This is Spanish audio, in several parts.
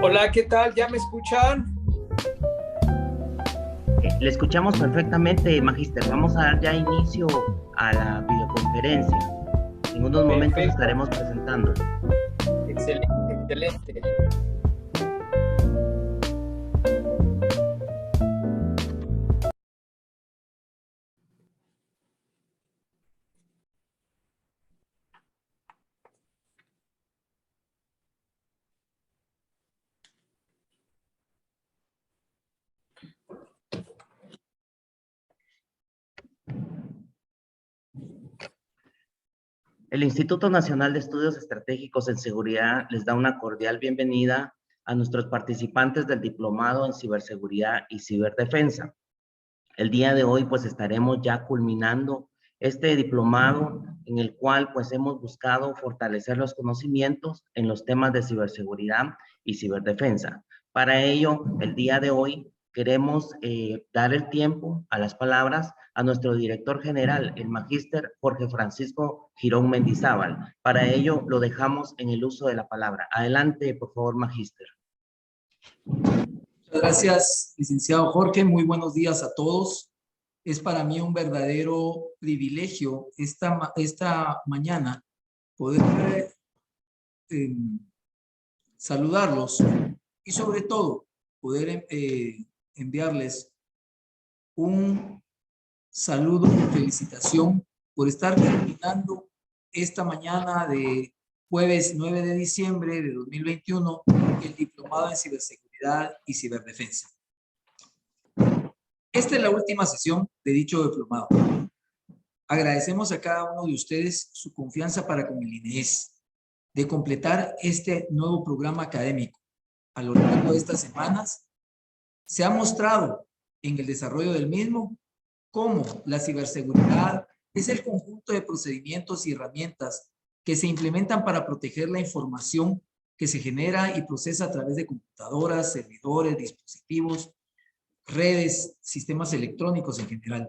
Hola, ¿qué tal? ¿Ya me escuchan? Le escuchamos perfectamente, Magíster. Vamos a dar ya inicio a la videoconferencia. En unos momentos Perfecto. estaremos presentando. Excelente, excelente. El Instituto Nacional de Estudios Estratégicos en Seguridad les da una cordial bienvenida a nuestros participantes del Diplomado en Ciberseguridad y Ciberdefensa. El día de hoy pues estaremos ya culminando este diplomado en el cual pues hemos buscado fortalecer los conocimientos en los temas de ciberseguridad y ciberdefensa. Para ello, el día de hoy queremos dar el tiempo a las palabras a nuestro director general, el magíster Jorge Francisco Girón Mendizábal. Para ello, lo dejamos en el uso de la palabra. Adelante, por favor, magíster. Muchas gracias, licenciado Jorge. Muy buenos días a todos. Es para mí un verdadero privilegio esta mañana poder saludarlos y sobre todo poder enviarles un saludo y felicitación por estar terminando esta mañana de jueves 9 de diciembre de 2021 el diplomado en ciberseguridad y ciberdefensa. Esta es la última sesión de dicho diplomado. Agradecemos a cada uno de ustedes su confianza para con el INEES de completar este nuevo programa académico. A lo largo de estas semanas se ha mostrado en el desarrollo del mismo cómo la ciberseguridad es el conjunto de procedimientos y herramientas que se implementan para proteger la información que se genera y procesa a través de computadoras, servidores, dispositivos, redes, sistemas electrónicos en general.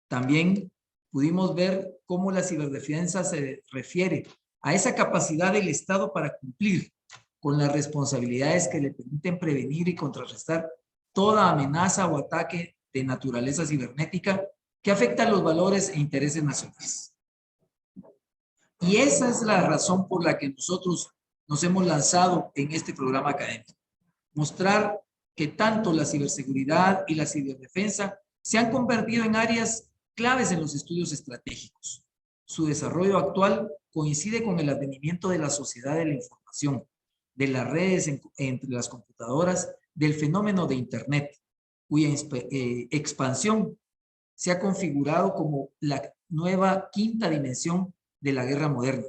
También pudimos ver cómo la ciberdefensa se refiere a esa capacidad del Estado para cumplir con las responsabilidades que le permiten prevenir y contrarrestar toda amenaza o ataque de naturaleza cibernética que afecta los valores e intereses nacionales. Y esa es la razón por la que nosotros nos hemos lanzado en este programa académico. Mostrar que tanto la ciberseguridad y la ciberdefensa se han convertido en áreas claves en los estudios estratégicos. Su desarrollo actual coincide con el advenimiento de la sociedad de la información, de las redes entre las computadoras, del fenómeno de Internet, cuya expansión se ha configurado como la nueva quinta dimensión de la guerra moderna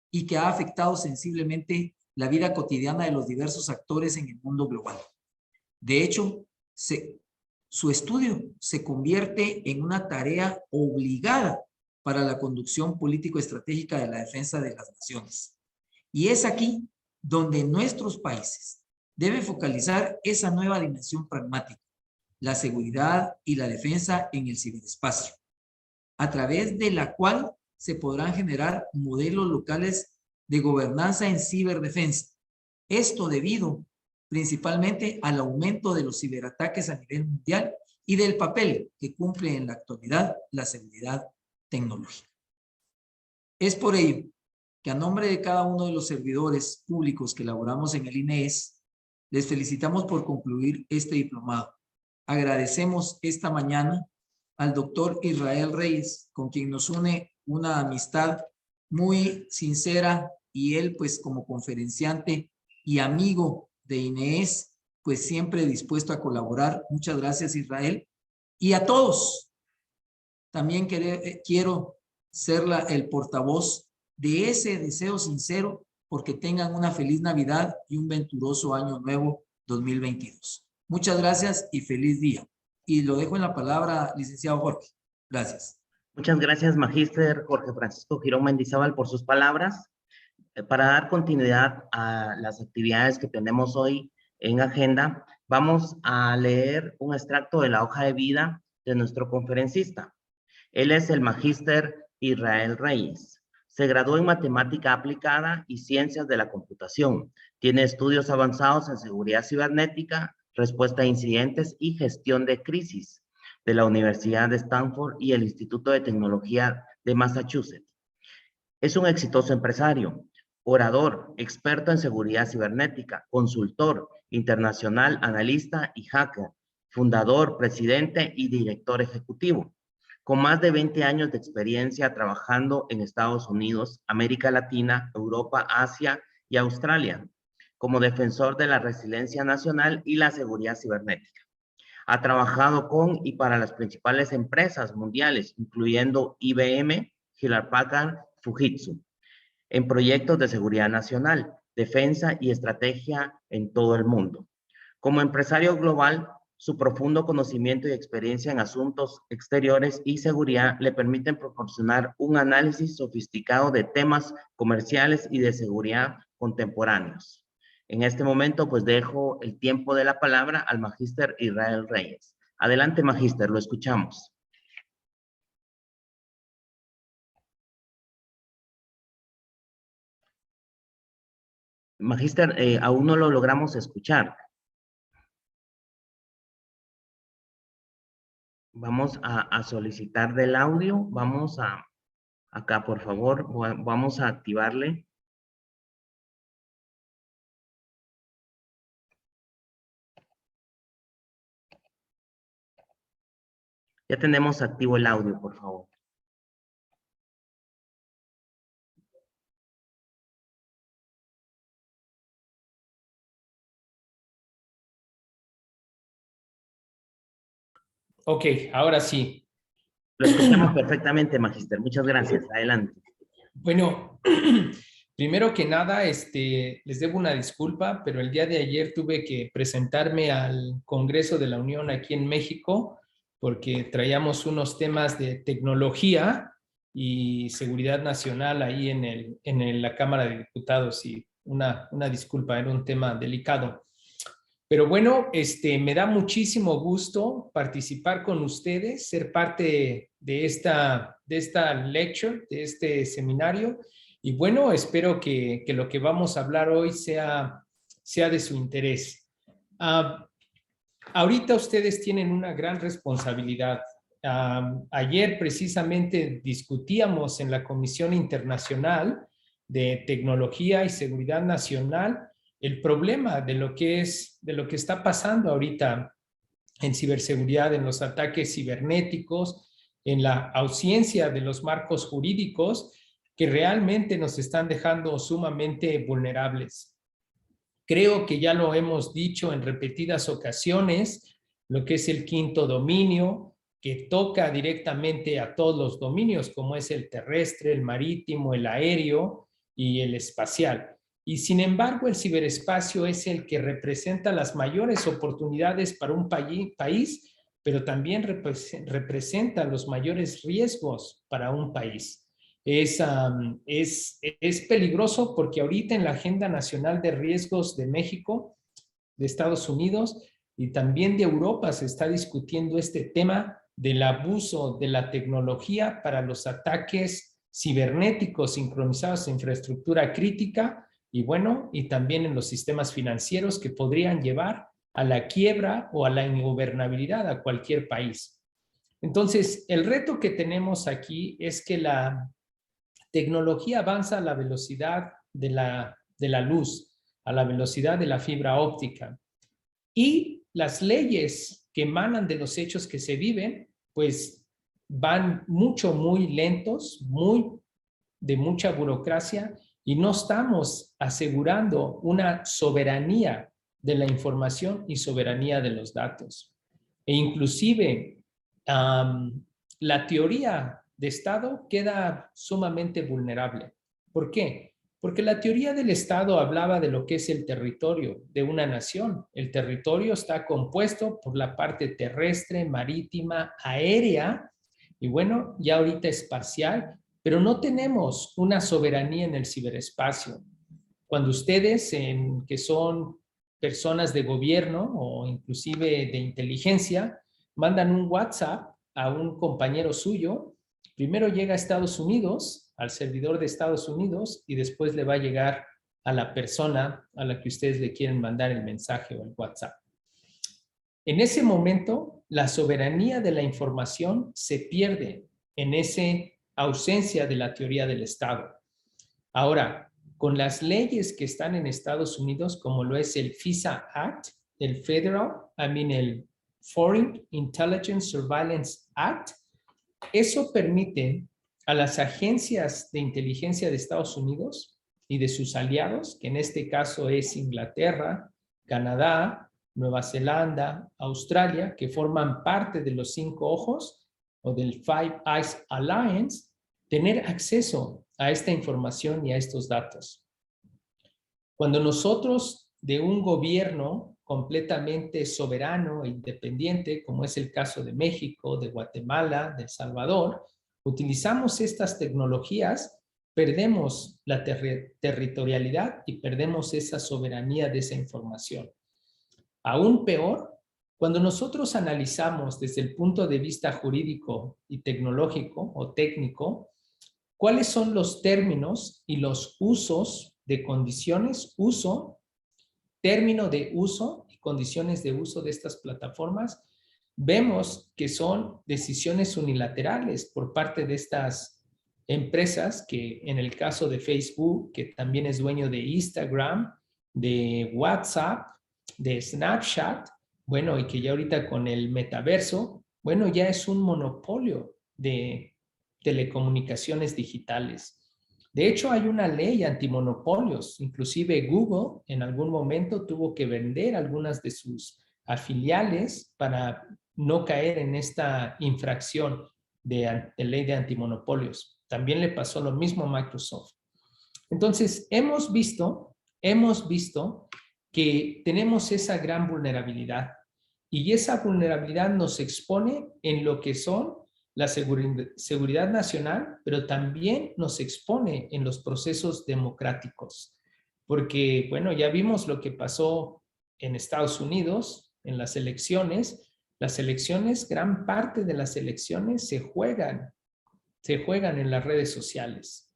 y que ha afectado sensiblemente la vida cotidiana de los diversos actores en el mundo global. De hecho, su estudio se convierte en una tarea obligada para la conducción político-estratégica de la defensa de las naciones. Y es aquí donde nuestros países deben focalizar esa nueva dimensión pragmática, la seguridad y la defensa en el ciberespacio, a través de la cual se podrán generar modelos locales de gobernanza en ciberdefensa. Esto debido principalmente al aumento de los ciberataques a nivel mundial y del papel que cumple en la actualidad la seguridad tecnológica. Es por ello que a nombre de cada uno de los servidores públicos que laboramos en el INEES, les felicitamos por concluir este diplomado. Agradecemos esta mañana al doctor Israel Reyes, con quien nos une una amistad muy sincera, y él pues como conferenciante y amigo de INEES, pues siempre dispuesto a colaborar. Muchas gracias, Israel. Y a todos, también quiero ser el portavoz de ese deseo sincero porque tengan una feliz Navidad y un venturoso año nuevo 2022. Muchas gracias y feliz día. Y lo dejo en la palabra, licenciado Jorge. Gracias. Muchas gracias, magíster Jorge Francisco Girón Mendizábal, por sus palabras. Para dar continuidad a las actividades que tenemos hoy en agenda, vamos a leer un extracto de la hoja de vida de nuestro conferencista. Él es el magíster Israel Reyes. Se graduó en matemática aplicada y ciencias de la computación. Tiene estudios avanzados en seguridad cibernética, respuesta a incidentes y gestión de crisis de la Universidad de Stanford y el Instituto de Tecnología de Massachusetts. Es un exitoso empresario, orador, experto en seguridad cibernética, consultor internacional, analista y hacker, fundador, presidente y director ejecutivo, con más de 20 años de experiencia trabajando en Estados Unidos, América Latina, Europa, Asia y Australia, como defensor de la resiliencia nacional y la seguridad cibernética. Ha trabajado con y para las principales empresas mundiales, incluyendo IBM, Hewlett Packard, Fujitsu, en proyectos de seguridad nacional, defensa y estrategia en todo el mundo. Como empresario global, su profundo conocimiento y experiencia en asuntos exteriores y seguridad le permiten proporcionar un análisis sofisticado de temas comerciales y de seguridad contemporáneos. En este momento, pues dejo el tiempo de la palabra al magíster Israel Reyes. Adelante, magíster, lo escuchamos. Magíster, aún no lo logramos escuchar. Vamos a solicitar del audio. Vamos acá, por favor, vamos a activarle. Ya tenemos activo el audio, por favor. Ok, ahora sí. Lo escuchamos perfectamente, magíster. Muchas gracias. Adelante. Bueno, primero que nada, les debo una disculpa, pero el día de ayer tuve que presentarme al Congreso de la Unión aquí en México porque traíamos unos temas de tecnología y seguridad nacional ahí en la Cámara de Diputados y una disculpa, era un tema delicado. Pero bueno, me da muchísimo gusto participar con ustedes, ser parte de esta lecture, de este seminario. Y bueno, espero que lo que vamos a hablar hoy sea de su interés. Ahorita ustedes tienen una gran responsabilidad. Ayer precisamente discutíamos en la Comisión Internacional de Tecnología y Seguridad Nacional el problema de lo que está pasando ahorita en ciberseguridad, en los ataques cibernéticos, en la ausencia de los marcos jurídicos que realmente nos están dejando sumamente vulnerables. Creo que ya lo hemos dicho en repetidas ocasiones, lo que es el quinto dominio, que toca directamente a todos los dominios, como es el terrestre, el marítimo, el aéreo y el espacial. Y sin embargo, el ciberespacio es el que representa las mayores oportunidades para un país, pero también representa los mayores riesgos para un país. Es peligroso porque ahorita en la Agenda Nacional de Riesgos de México, de Estados Unidos y también de Europa se está discutiendo este tema del abuso de la tecnología para los ataques cibernéticos sincronizados en infraestructura crítica y bueno, y también en los sistemas financieros que podrían llevar a la quiebra o a la ingobernabilidad a cualquier país. Entonces, el reto que tenemos aquí es que la tecnología avanza a la velocidad de la luz, a la velocidad de la fibra óptica. Y las leyes que emanan de los hechos que se viven, pues van muy lentos, de mucha burocracia, y no estamos asegurando una soberanía de la información y soberanía de los datos. E inclusive la teoría de Estado queda sumamente vulnerable. ¿Por qué? Porque la teoría del Estado hablaba de lo que es el territorio de una nación. El territorio está compuesto por la parte terrestre, marítima, aérea y bueno, ya ahorita espacial, pero no tenemos una soberanía en el ciberespacio. Cuando ustedes, que son personas de gobierno o inclusive de inteligencia, mandan un WhatsApp a un compañero suyo, primero llega a Estados Unidos, al servidor de Estados Unidos y después le va a llegar a la persona a la que ustedes le quieren mandar el mensaje o el WhatsApp. En ese momento, la soberanía de la información se pierde en esa ausencia de la teoría del Estado. Ahora, con las leyes que están en Estados Unidos, como lo es el FISA Act, el el Foreign Intelligence Surveillance Act, eso permite a las agencias de inteligencia de Estados Unidos y de sus aliados, que en este caso es Inglaterra, Canadá, Nueva Zelanda, Australia, que forman parte de los 5 ojos o del Five Eyes Alliance, tener acceso a esta información y a estos datos. Cuando nosotros de un gobierno completamente soberano e independiente, como es el caso de México, de Guatemala, de El Salvador, utilizamos estas tecnologías, perdemos la territorialidad y perdemos esa soberanía de esa información. Aún peor, cuando nosotros analizamos desde el punto de vista jurídico y tecnológico o técnico, ¿cuáles son los términos y los usos de condiciones, término de uso y condiciones de uso de estas plataformas? Vemos que son decisiones unilaterales por parte de estas empresas que en el caso de Facebook, que también es dueño de Instagram, de WhatsApp, de Snapchat, bueno, y que ya ahorita con el metaverso, bueno, ya es un monopolio de telecomunicaciones digitales. De hecho, hay una ley antimonopolios. Inclusive Google en algún momento tuvo que vender algunas de sus afiliales para no caer en esta infracción de ley de antimonopolios. También le pasó lo mismo a Microsoft. Entonces, hemos visto que tenemos esa gran vulnerabilidad y esa vulnerabilidad nos expone en lo que son la seguridad nacional, pero también nos expone en los procesos democráticos. Porque, bueno, ya vimos lo que pasó en Estados Unidos, en las elecciones. Las elecciones, gran parte de las elecciones se juegan en las redes sociales.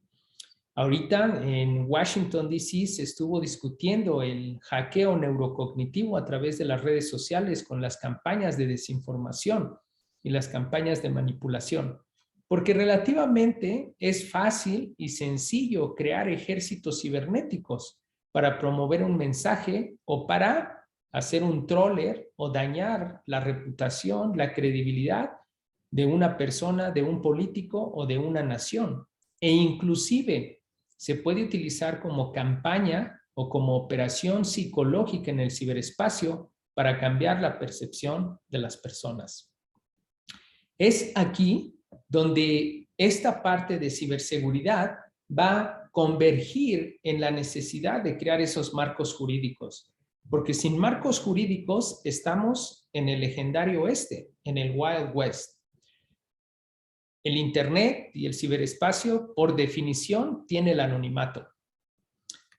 Ahorita en Washington, D.C. se estuvo discutiendo el hackeo neurocognitivo a través de las redes sociales con las campañas de desinformación y las campañas de manipulación. Porque relativamente es fácil y sencillo crear ejércitos cibernéticos para promover un mensaje o para hacer un troller o dañar la reputación, la credibilidad de una persona, de un político o de una nación. E inclusive se puede utilizar como campaña o como operación psicológica en el ciberespacio para cambiar la percepción de las personas. Es aquí donde esta parte de ciberseguridad va a convergir en la necesidad de crear esos marcos jurídicos. Porque sin marcos jurídicos estamos en el legendario oeste, en el Wild West. El Internet y el ciberespacio, por definición, tiene el anonimato.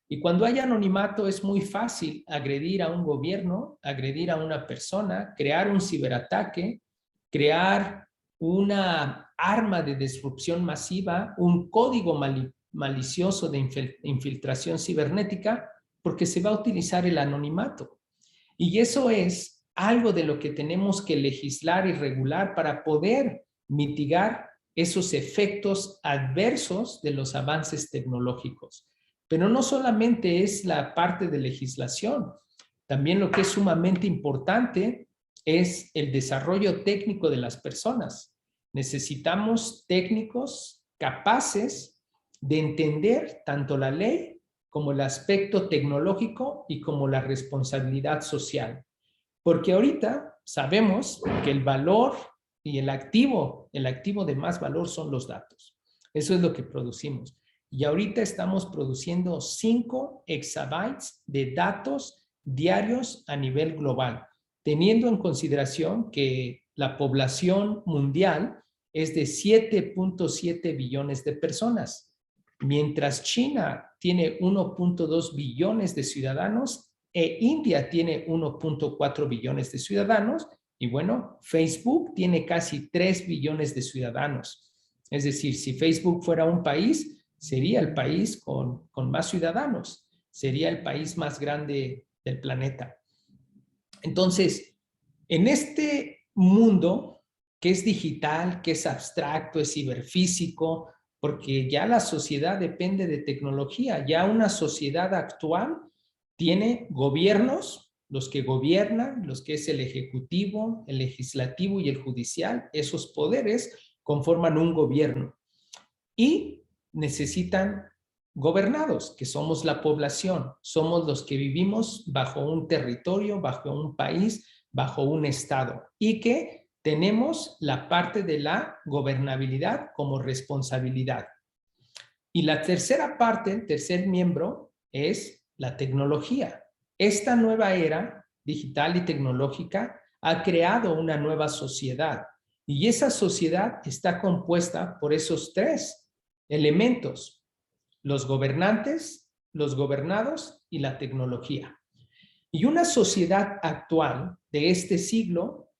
Y cuando hay anonimato es muy fácil agredir a un gobierno, agredir a una persona, crear un ciberataque, crear una arma de disrupción masiva, un código malicioso de infiltración cibernética, porque se va a utilizar el anonimato. Y eso es algo de lo que tenemos que legislar y regular para poder mitigar esos efectos adversos de los avances tecnológicos. Pero no solamente es la parte de legislación, también lo que es sumamente importante es el desarrollo técnico de las personas. Necesitamos técnicos capaces de entender tanto la ley como el aspecto tecnológico y como la responsabilidad social. Porque ahorita sabemos que el valor y el activo de más valor son los datos. Eso es lo que producimos. Y ahorita estamos produciendo 5 exabytes de datos diarios a nivel global, teniendo en consideración que la población mundial es de 7.7 billones de personas, mientras China tiene 1.2 billones de ciudadanos e India tiene 1.4 billones de ciudadanos. Y bueno, Facebook tiene casi 3 billones de ciudadanos. Es decir, si Facebook fuera un país, sería el país con más ciudadanos, sería el país más grande del planeta. Entonces, en este mundo que es digital, que es abstracto, es ciberfísico, porque ya la sociedad depende de tecnología, ya una sociedad actual tiene gobiernos, los que gobiernan, los que es el ejecutivo, el legislativo y el judicial, esos poderes conforman un gobierno y necesitan gobernados, que somos la población, somos los que vivimos bajo un territorio, bajo un país, bajo un estado y que tenemos la parte de la gobernabilidad como responsabilidad. Y la tercera parte, el tercer miembro, es la tecnología. Esta nueva era digital y tecnológica ha creado una nueva sociedad y esa sociedad está compuesta por esos tres elementos: los gobernantes, los gobernados y la tecnología. Y una sociedad actual de este siglo,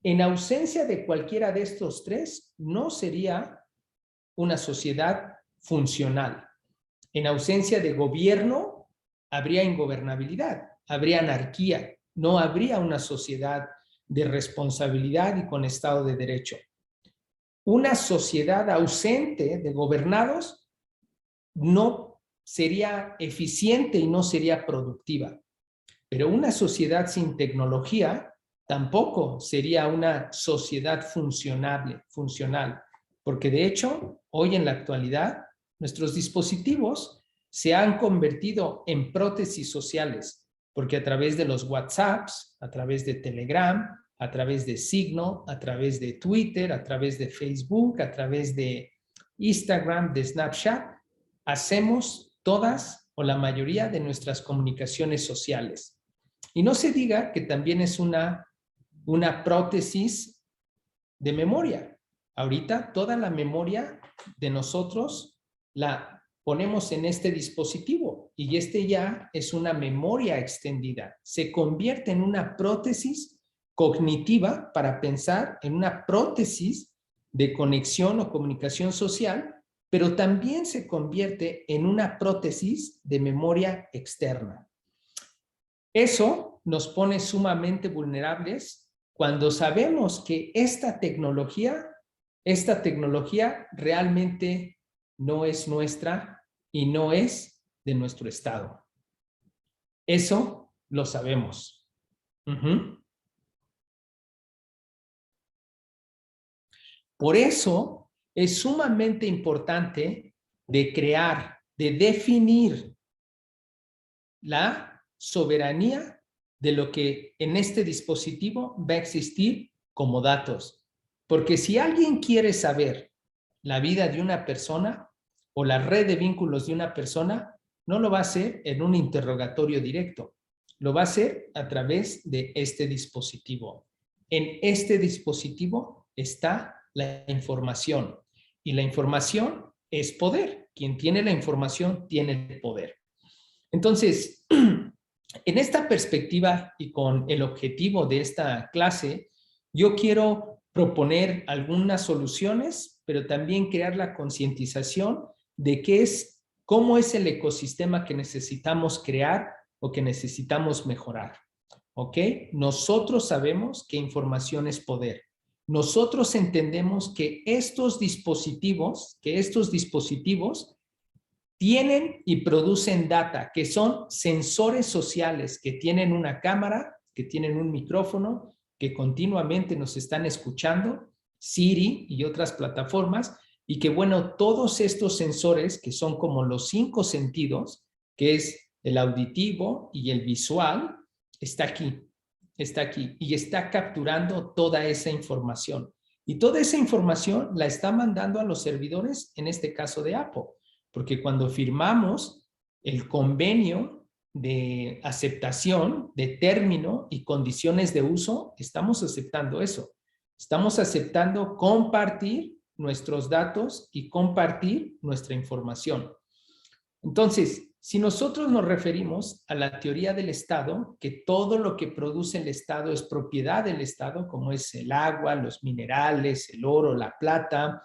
en ausencia de cualquiera de estos tres, no sería una sociedad funcional. En ausencia de gobierno, habría ingobernabilidad, habría anarquía, no habría una sociedad de responsabilidad y con Estado de Derecho. Una sociedad ausente de gobernados no sería eficiente y no sería productiva. Pero una sociedad sin tecnología tampoco sería una sociedad funcional, porque de hecho, hoy en la actualidad, nuestros dispositivos se han convertido en prótesis sociales, porque a través de los WhatsApps, a través de Telegram, a través de Signal, a través de Twitter, a través de Facebook, a través de Instagram, de Snapchat, hacemos todas o la mayoría de nuestras comunicaciones sociales. Y no se diga que también es una prótesis de memoria. Ahorita toda la memoria de nosotros la ponemos en este dispositivo y este ya es una memoria extendida. Se convierte en una prótesis cognitiva para pensar, en una prótesis de conexión o comunicación social, pero también se convierte en una prótesis de memoria externa. Eso nos pone sumamente vulnerables cuando sabemos que esta tecnología realmente no es nuestra y no es de nuestro estado. Eso lo sabemos. Por eso es sumamente importante de crear, de definir la soberanía de lo que en este dispositivo va a existir como datos. Porque si alguien quiere saber la vida de una persona o la red de vínculos de una persona, no lo va a hacer en un interrogatorio directo. Lo va a hacer a través de este dispositivo. En este dispositivo está la información. Y la información es poder. Quien tiene la información tiene el poder. Entonces, en esta perspectiva y con el objetivo de esta clase, yo quiero proponer algunas soluciones, pero también crear la concientización de cómo es el ecosistema que necesitamos crear o que necesitamos mejorar. ¿Ok? Nosotros sabemos que información es poder. Nosotros entendemos que estos dispositivos tienen y producen data, que son sensores sociales, que tienen una cámara, que tienen un micrófono, que continuamente nos están escuchando, Siri y otras plataformas, y que bueno, todos estos sensores, que son como los 5 sentidos, que es el auditivo y el visual, está aquí, y está capturando toda esa información. Y toda esa información la está mandando a los servidores, en este caso de Apple. Porque cuando firmamos el convenio de aceptación de término y condiciones de uso, estamos aceptando eso. Estamos aceptando compartir nuestros datos y compartir nuestra información. Entonces, Si nosotros nos referimos a la teoría del Estado, que todo lo que produce el Estado es propiedad del Estado, como es el agua, los minerales, el oro, la plata,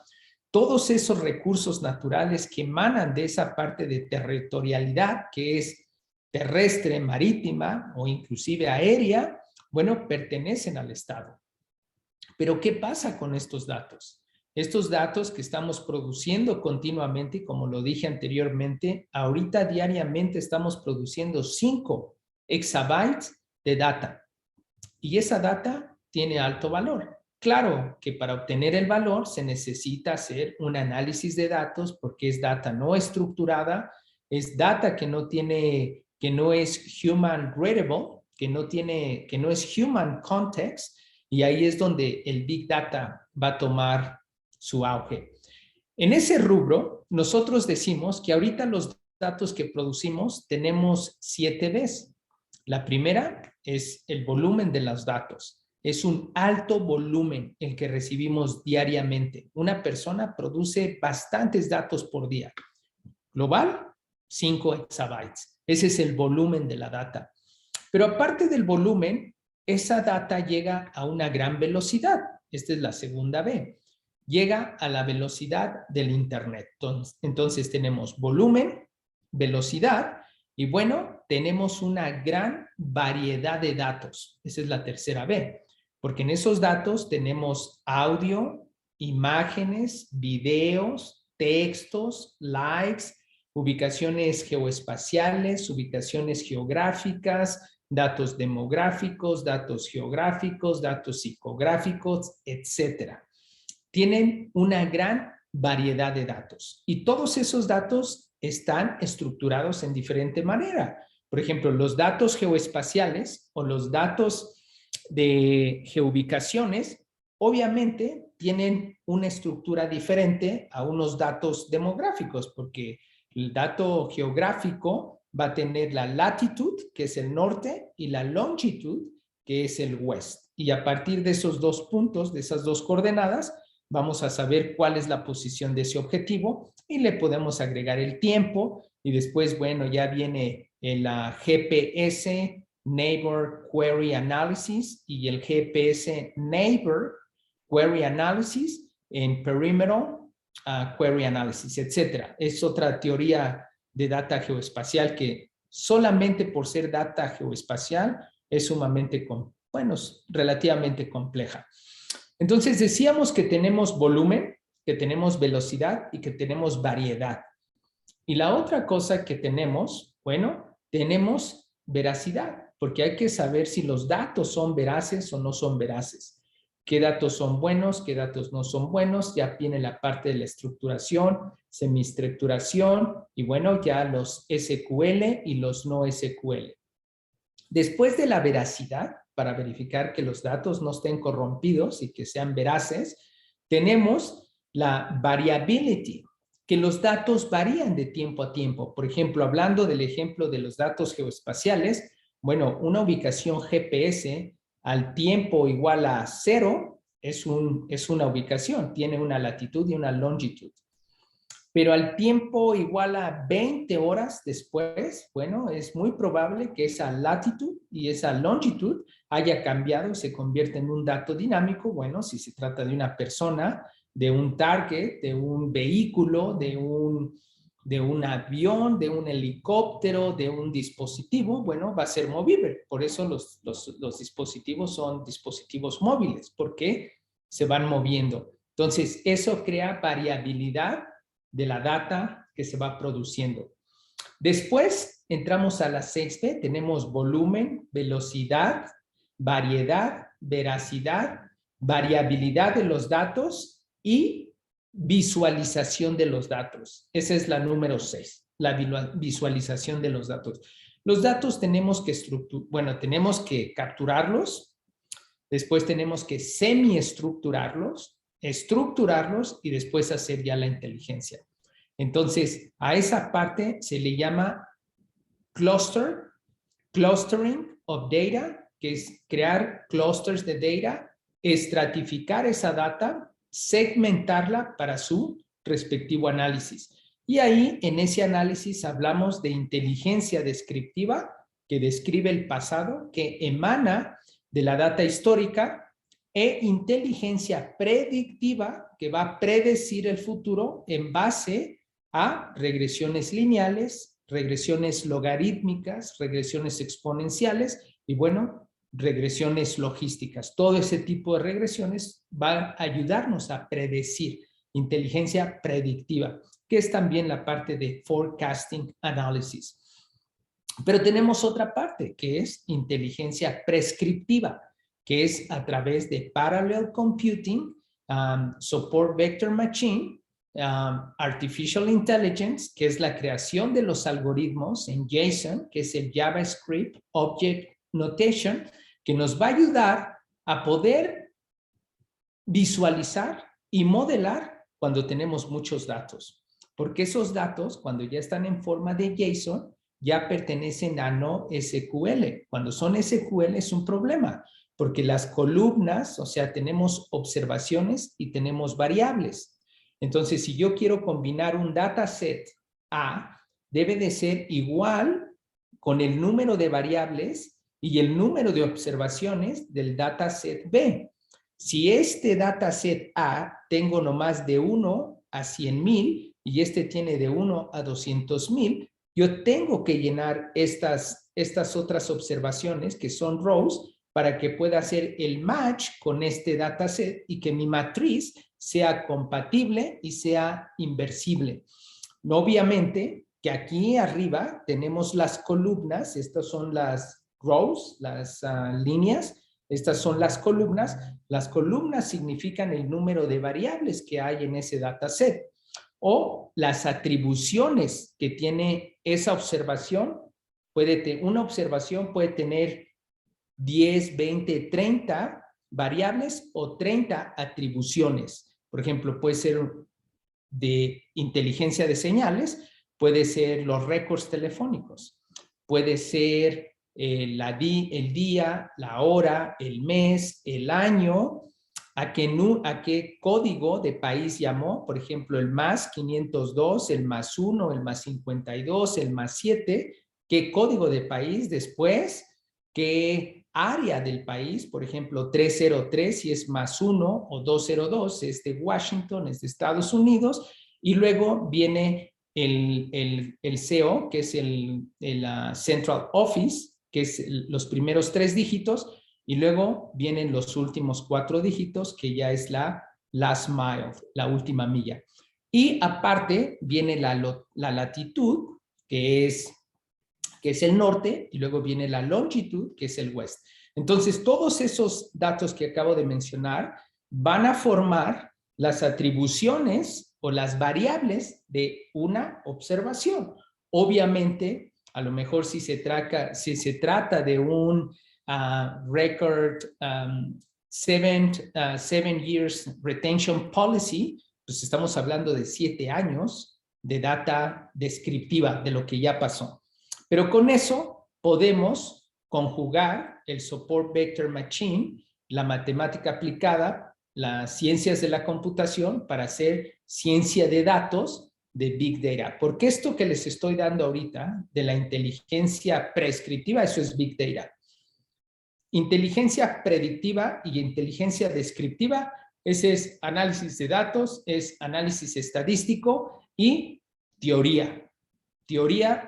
todos esos recursos naturales que emanan de esa parte de territorialidad, que es terrestre, marítima o inclusive aérea, bueno, pertenecen al Estado. Pero ¿qué pasa con estos datos? Estos datos que estamos produciendo continuamente, como lo dije anteriormente, ahorita diariamente estamos produciendo 5 exabytes de data. Y esa data tiene alto valor. Claro que para obtener el valor se necesita hacer un análisis de datos porque es data no estructurada, es data que no es human readable, que no es human context, y ahí es donde el Big Data va a tomar su auge. En ese rubro, nosotros decimos que ahorita los datos que producimos tenemos 7 Bs. La primera es el volumen de los datos. Es un alto volumen el que recibimos diariamente. Una persona produce bastantes datos por día. Global, 5 exabytes. Ese es el volumen de la data. Pero aparte del volumen, esa data llega a una gran velocidad. Esta es la segunda B. Llega a la velocidad del Internet. Entonces tenemos volumen, velocidad y bueno, tenemos una gran variedad de datos. Esa es la tercera B. Porque en esos datos tenemos audio, imágenes, videos, textos, likes, ubicaciones geoespaciales, ubicaciones geográficas, datos demográficos, datos geográficos, datos psicográficos, etcétera. Tienen una gran variedad de datos y todos esos datos están estructurados en diferente manera. Por ejemplo, los datos geoespaciales o los datos de geoubicaciones obviamente tienen una estructura diferente a unos datos demográficos porque el dato geográfico va a tener la latitud, que es el norte, y la longitud, que es el west. Y a partir de esos 2 puntos, de esas 2 coordenadas, vamos a saber cuál es la posición de ese objetivo y le podemos agregar el tiempo y después, bueno, ya viene el GPS Neighbor Query Analysis y el GPS Neighbor Query Analysis en Perimeter Query Analysis, etcétera. Es otra teoría de data geoespacial que solamente por ser data geoespacial es sumamente, relativamente compleja. Entonces decíamos que tenemos volumen, que tenemos velocidad y que tenemos variedad. Y la otra cosa que tenemos, bueno, tenemos veracidad, porque hay que saber si los datos son veraces o no son veraces. Qué datos son buenos, qué datos no son buenos, ya viene la parte de la estructuración, semiestructuración y bueno, ya los SQL y los no SQL. Después de la veracidad, para verificar que los datos no estén corrompidos y que sean veraces, tenemos la variability, que los datos varían de tiempo a tiempo. Por ejemplo, hablando del ejemplo de los datos geoespaciales, bueno, una ubicación GPS al tiempo igual a 0 es una ubicación, tiene una latitud y una longitud. Pero al tiempo igual a 20 horas después, bueno, es muy probable que esa latitud y esa longitud haya cambiado y se convierta en un dato dinámico. Bueno, si se trata de una persona, de un target, de un vehículo, de un avión, de un helicóptero, de un dispositivo, bueno, va a ser movible. Por eso los dispositivos son dispositivos móviles, porque se van moviendo. Entonces, eso crea variabilidad de la data que se va produciendo. Después entramos a la 6B, tenemos volumen, velocidad, variedad, veracidad, variabilidad de los datos y visualización de los datos. Esa es la número 6, la visualización de los datos. Los datos tenemos que capturarlos, después tenemos que semiestructurarlos, estructurarlos y después hacer ya la inteligencia. Entonces, a esa parte se le llama clustering of data, que es crear clusters de data, estratificar esa data, segmentarla para su respectivo análisis. Y ahí, en ese análisis, hablamos de inteligencia descriptiva, que describe el pasado, que emana de la data histórica, e inteligencia predictiva, que va a predecir el futuro en base a regresiones lineales, regresiones logarítmicas, regresiones exponenciales y, bueno, regresiones logísticas. Todo ese tipo de regresiones va a ayudarnos a predecir. Inteligencia predictiva, que es también la parte de forecasting analysis. Pero tenemos otra parte, que es inteligencia prescriptiva, que es a través de parallel computing, support vector machine, artificial intelligence, que es la creación de los algoritmos en JSON, que es el JavaScript Object Notation, que nos va a ayudar a poder visualizar y modelar cuando tenemos muchos datos. Porque esos datos, cuando ya están en forma de JSON, ya pertenecen a no SQL. Cuando son SQL es un problema, porque las columnas, o sea, tenemos observaciones y tenemos variables. Entonces, si yo quiero combinar un dataset A, debe de ser igual con el número de variables y el número de observaciones del dataset B. Si este dataset A tengo nomás de 1 a 100,000 y este tiene de 1 a 200,000, yo tengo que llenar estas otras observaciones que son rows para que pueda hacer el match con este dataset y que mi matriz sea compatible y sea inversible. Obviamente que aquí arriba tenemos las columnas, estas son las rows, las líneas, estas son las columnas. Las columnas significan el número de variables que hay en ese dataset o las atribuciones que tiene esa observación. Una observación puede tener 10, 20, 30 variables o 30 atribuciones. Por ejemplo, puede ser de inteligencia de señales, puede ser los récords telefónicos, puede ser el día, la hora, el mes, el año, a qué código de país llamó, por ejemplo, el más 502, el más 1, el más 52, el más 7, qué código de país, después, qué área del país, por ejemplo, 303 si es más 1 o 202 es de Washington, es de Estados Unidos, y luego viene el CEO, que es el Central Office, que es los primeros 3 dígitos, y luego vienen los últimos 4 dígitos, que ya es la last mile, la última milla. Y aparte viene la latitud, que es el norte, y luego viene la longitud, que es el west. Entonces, todos esos datos que acabo de mencionar van a formar las atribuciones o las variables de una observación. Obviamente, a lo mejor si se trata de un record 7 years retention policy, pues estamos hablando de 7 años de data descriptiva de lo que ya pasó. Pero con eso podemos conjugar el support vector machine, la matemática aplicada, las ciencias de la computación para hacer ciencia de datos de Big Data. Porque esto que les estoy dando ahorita de la inteligencia prescriptiva, eso es Big Data. Inteligencia predictiva y inteligencia descriptiva, ese es análisis de datos, es análisis estadístico y teoría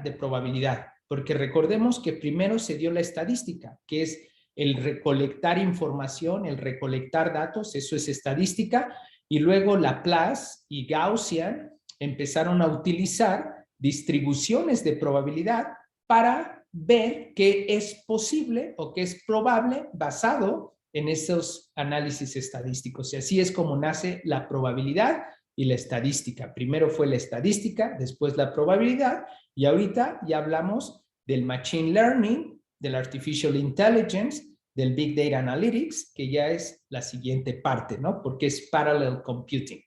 de probabilidad. Porque recordemos que primero se dio la estadística, que es el recolectar información, el recolectar datos, eso es estadística, y luego Laplace y Gaussian empezaron a utilizar distribuciones de probabilidad para ver qué es posible o qué es probable basado en esos análisis estadísticos. Y así es como nace la probabilidad y la estadística. Primero fue la estadística, después la probabilidad, y ahorita ya hablamos del machine learning, del artificial intelligence, del big data analytics, que ya es la siguiente parte, ¿no? Porque es parallel computing.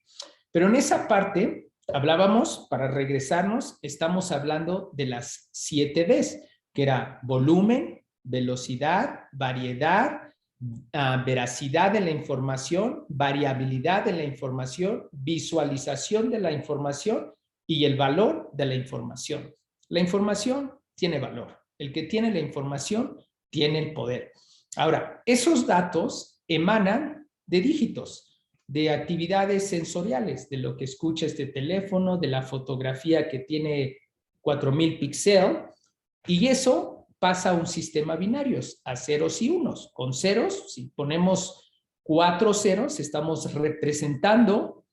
Pero en esa parte hablábamos, para regresarnos, estamos hablando de las 7 Ds, que era volumen, velocidad, variedad, veracidad de la información, variabilidad de la información, visualización de la información y el valor de la información. La información tiene valor. El que tiene la información tiene el poder. Ahora, esos datos emanan de dígitos, de actividades sensoriales, de lo que escucha este teléfono, de la fotografía que tiene 4000 píxeles, y eso pasa a un sistema binario, a ceros y unos. Con ceros, si ponemos 4 ceros, estamos representando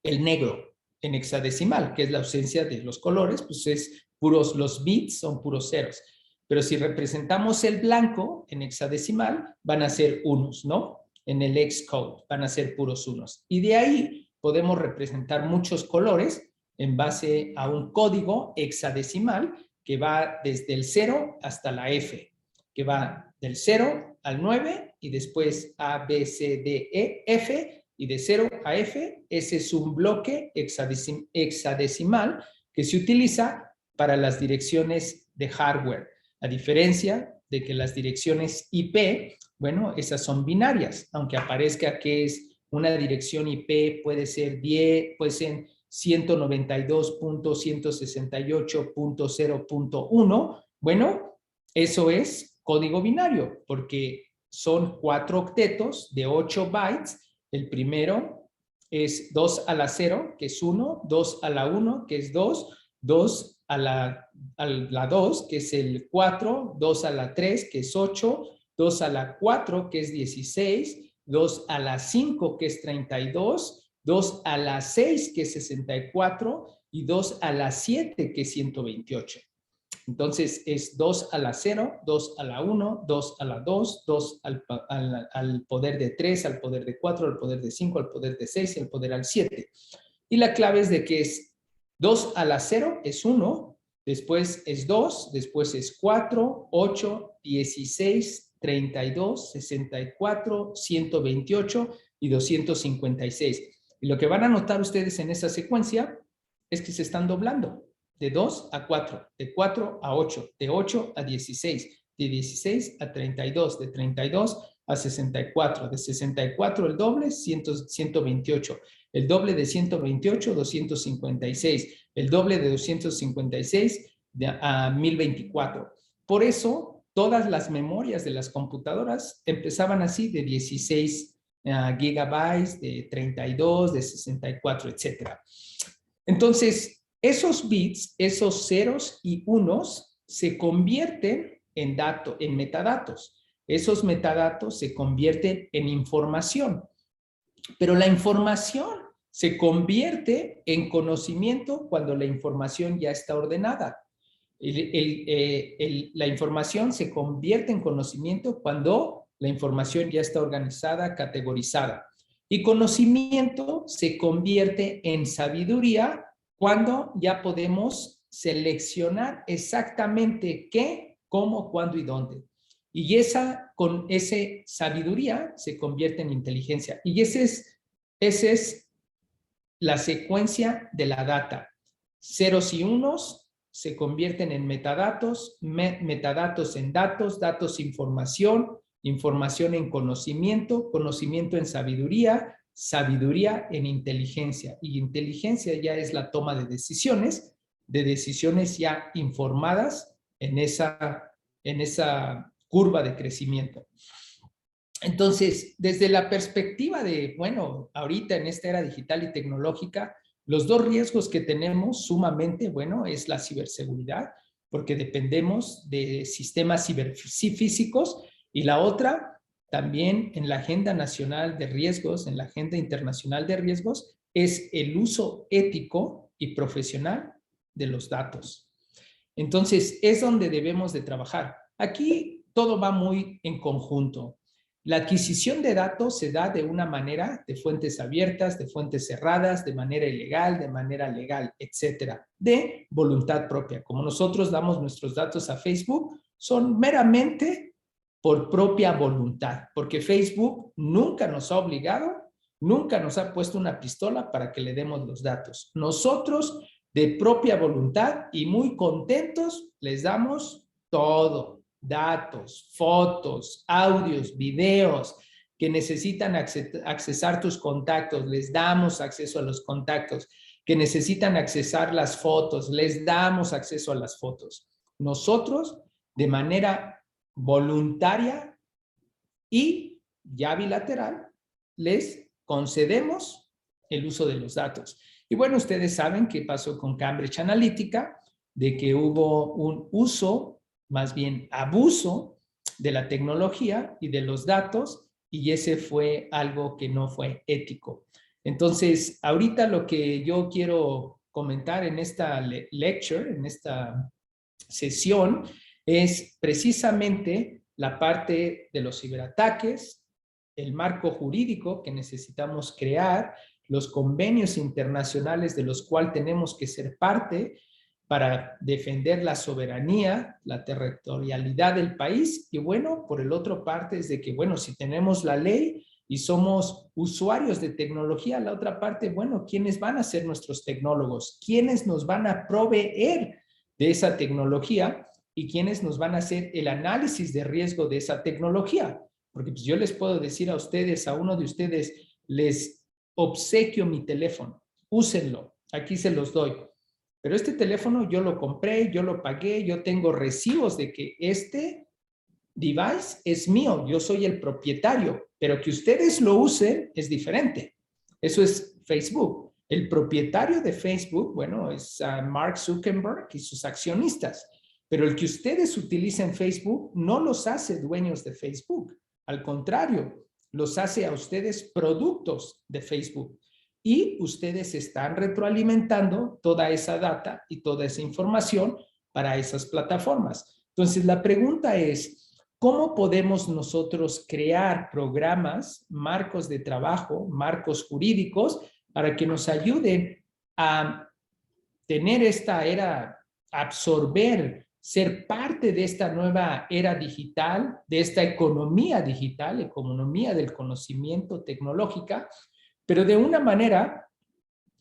el negro en hexadecimal, que es la ausencia de los colores, pues es puros, los bits son puros ceros. Pero si representamos el blanco en hexadecimal, van a ser unos, ¿no? En el Xcode van a ser puros unos. Y de ahí podemos representar muchos colores en base a un código hexadecimal que va desde el 0 hasta la F, que va del 0 al 9 y después A, B, C, D, E, F, y de 0 a F, ese es un bloque hexadecimal que se utiliza para las direcciones de hardware, a diferencia de que las direcciones IP, bueno, esas son binarias, aunque aparezca que es una dirección IP, puede ser 10, puede ser 192.168.0.1, bueno, eso es código binario, porque son 4 octetos de 8 bytes. El primero es 2 a la 0, que es 1, 2 a la 1, que es 2, 2 a la 2, que es el 4, 2 a la 3, que es 8, 2 a la 4, que es 16, 2 a la 5, que es 32, 2 a la 6, que es 64, y 2 a la 7, que es 128. Entonces es 2 a la 0, 2 a la 1, 2 a la 2, 2 al poder de 3, al poder de 4, al poder de 5, al poder de 6 y al poder al 7. Y la clave es de que es 2 a la 0 es 1, después es 2, después es 4, 8, 16, 32, 64, 128 y 256. Y lo que van a notar ustedes en esa secuencia es que se están doblando. De 2 a 4, de 4 a 8, de 8 a 16, de 16 a 32, de 32 a 64, de 64 el doble, 128, el doble de 128, 256, el doble de 256 a 1024. Por eso, todas las memorias de las computadoras empezaban así, de 16 gigabytes, de 32, de 64, etcétera. Entonces, esos bits, esos ceros y unos, se convierten en metadatos. Esos metadatos se convierten en información. Pero la información se convierte en conocimiento cuando la información ya está ordenada. La información se convierte en conocimiento cuando la información ya está organizada, categorizada. Y conocimiento se convierte en sabiduría cuando ya podemos seleccionar exactamente qué, cómo, cuándo y dónde. Y con esa sabiduría se convierte en inteligencia. Y esa es la secuencia de la data. Ceros y unos se convierten en metadatos, metadatos en datos, datos información, información en conocimiento, conocimiento en sabiduría, sabiduría en inteligencia. Y inteligencia ya es la toma de decisiones ya informadas en esa curva de crecimiento. Entonces, desde la perspectiva de, bueno, ahorita en esta era digital y tecnológica, los dos riesgos que tenemos sumamente, bueno, es la ciberseguridad, porque dependemos de sistemas ciberfísicos, y la otra, también en la Agenda Nacional de Riesgos, en la Agenda Internacional de Riesgos, es el uso ético y profesional de los datos. Entonces, es donde debemos de trabajar. Aquí todo va muy en conjunto. La adquisición de datos se da de una manera de fuentes abiertas, de fuentes cerradas, de manera ilegal, de manera legal, etcétera, de voluntad propia. Como nosotros damos nuestros datos a Facebook, son meramente por propia voluntad, porque Facebook nunca nos ha obligado, nunca nos ha puesto una pistola para que le demos los datos. Nosotros, de propia voluntad y muy contentos, les damos todo. Datos, fotos, audios, videos que necesitan accesar tus contactos, les damos acceso a los contactos, que necesitan accesar las fotos, les damos acceso a las fotos. Nosotros, de manera voluntaria y ya bilateral, les concedemos el uso de los datos. Y bueno, ustedes saben qué pasó con Cambridge Analytica, de que hubo un uso, más bien abuso, de la tecnología y de los datos, y ese fue algo que no fue ético. Entonces, ahorita lo que yo quiero comentar en esta lecture, en esta sesión, es precisamente la parte de los ciberataques, el marco jurídico que necesitamos crear, los convenios internacionales de los cuales tenemos que ser parte para defender la soberanía, la territorialidad del país. Y bueno, por el otro parte es de que, bueno, si tenemos la ley y somos usuarios de tecnología, la otra parte, bueno, ¿quiénes van a ser nuestros tecnólogos? ¿Quiénes nos van a proveer de esa tecnología? ¿Y quiénes nos van a hacer el análisis de riesgo de esa tecnología? Porque pues yo les puedo decir a ustedes, a uno de ustedes, les obsequio mi teléfono, úsenlo, aquí se los doy. Pero este teléfono yo lo compré, yo lo pagué, yo tengo recibos de que este device es mío, yo soy el propietario, pero que ustedes lo usen es diferente. Eso es Facebook. El propietario de Facebook, bueno, es Mark Zuckerberg y sus accionistas, pero el que ustedes utilicen Facebook no los hace dueños de Facebook. Al contrario, los hace a ustedes productos de Facebook. Y ustedes están retroalimentando toda esa data y toda esa información para esas plataformas. Entonces, la pregunta es, ¿cómo podemos nosotros crear programas, marcos de trabajo, marcos jurídicos, para que nos ayuden a tener esta era, absorber, ser parte de esta nueva era digital, de esta economía digital, economía del conocimiento tecnológica, pero de una manera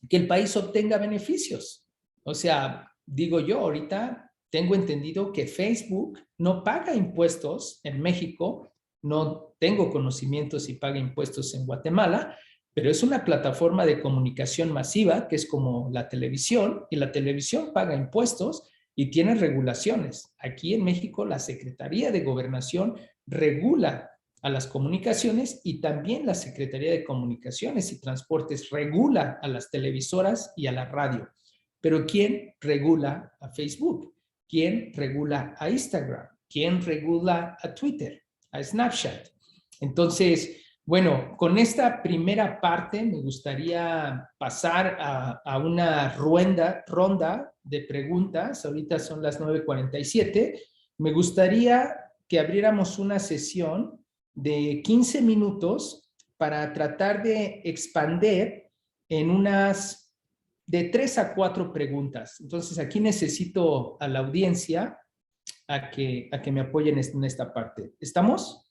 que el país obtenga beneficios? O sea, digo yo, ahorita tengo entendido que Facebook no paga impuestos en México, no tengo conocimiento si paga impuestos en Guatemala, pero es una plataforma de comunicación masiva que es como la televisión, y la televisión paga impuestos y tiene regulaciones. Aquí en México la Secretaría de Gobernación regula a las comunicaciones, y también la Secretaría de Comunicaciones y Transportes regula a las televisoras y a la radio. Pero ¿quién regula a Facebook? ¿Quién regula a Instagram? ¿Quién regula a Twitter? A Snapchat. Entonces, bueno, con esta primera parte me gustaría pasar a una ronda de preguntas. Ahorita son las 9:47. Me gustaría que abriéramos una sesión de 15 minutos para tratar de expandir en unas de 3 a 4 preguntas. Entonces, aquí necesito a la audiencia a que me apoyen en esta parte. ¿Estamos?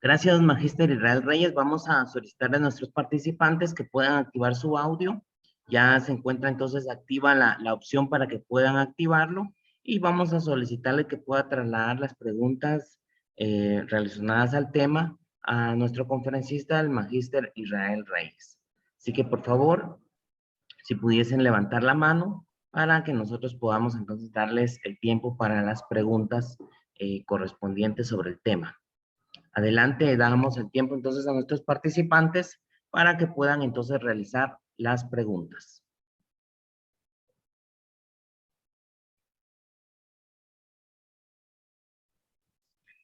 Gracias, Magíster Israel Reyes. Vamos a solicitar a nuestros participantes que puedan activar su audio. Ya se encuentra entonces activa la opción para que puedan activarlo, y vamos a solicitarle que pueda trasladar las preguntas relacionadas al tema a nuestro conferencista, el Magíster Israel Reyes. Así que, por favor, si pudiesen levantar la mano para que nosotros podamos entonces darles el tiempo para las preguntas correspondientes sobre el tema. Adelante, damos el tiempo entonces a nuestros participantes para que puedan entonces realizar las preguntas.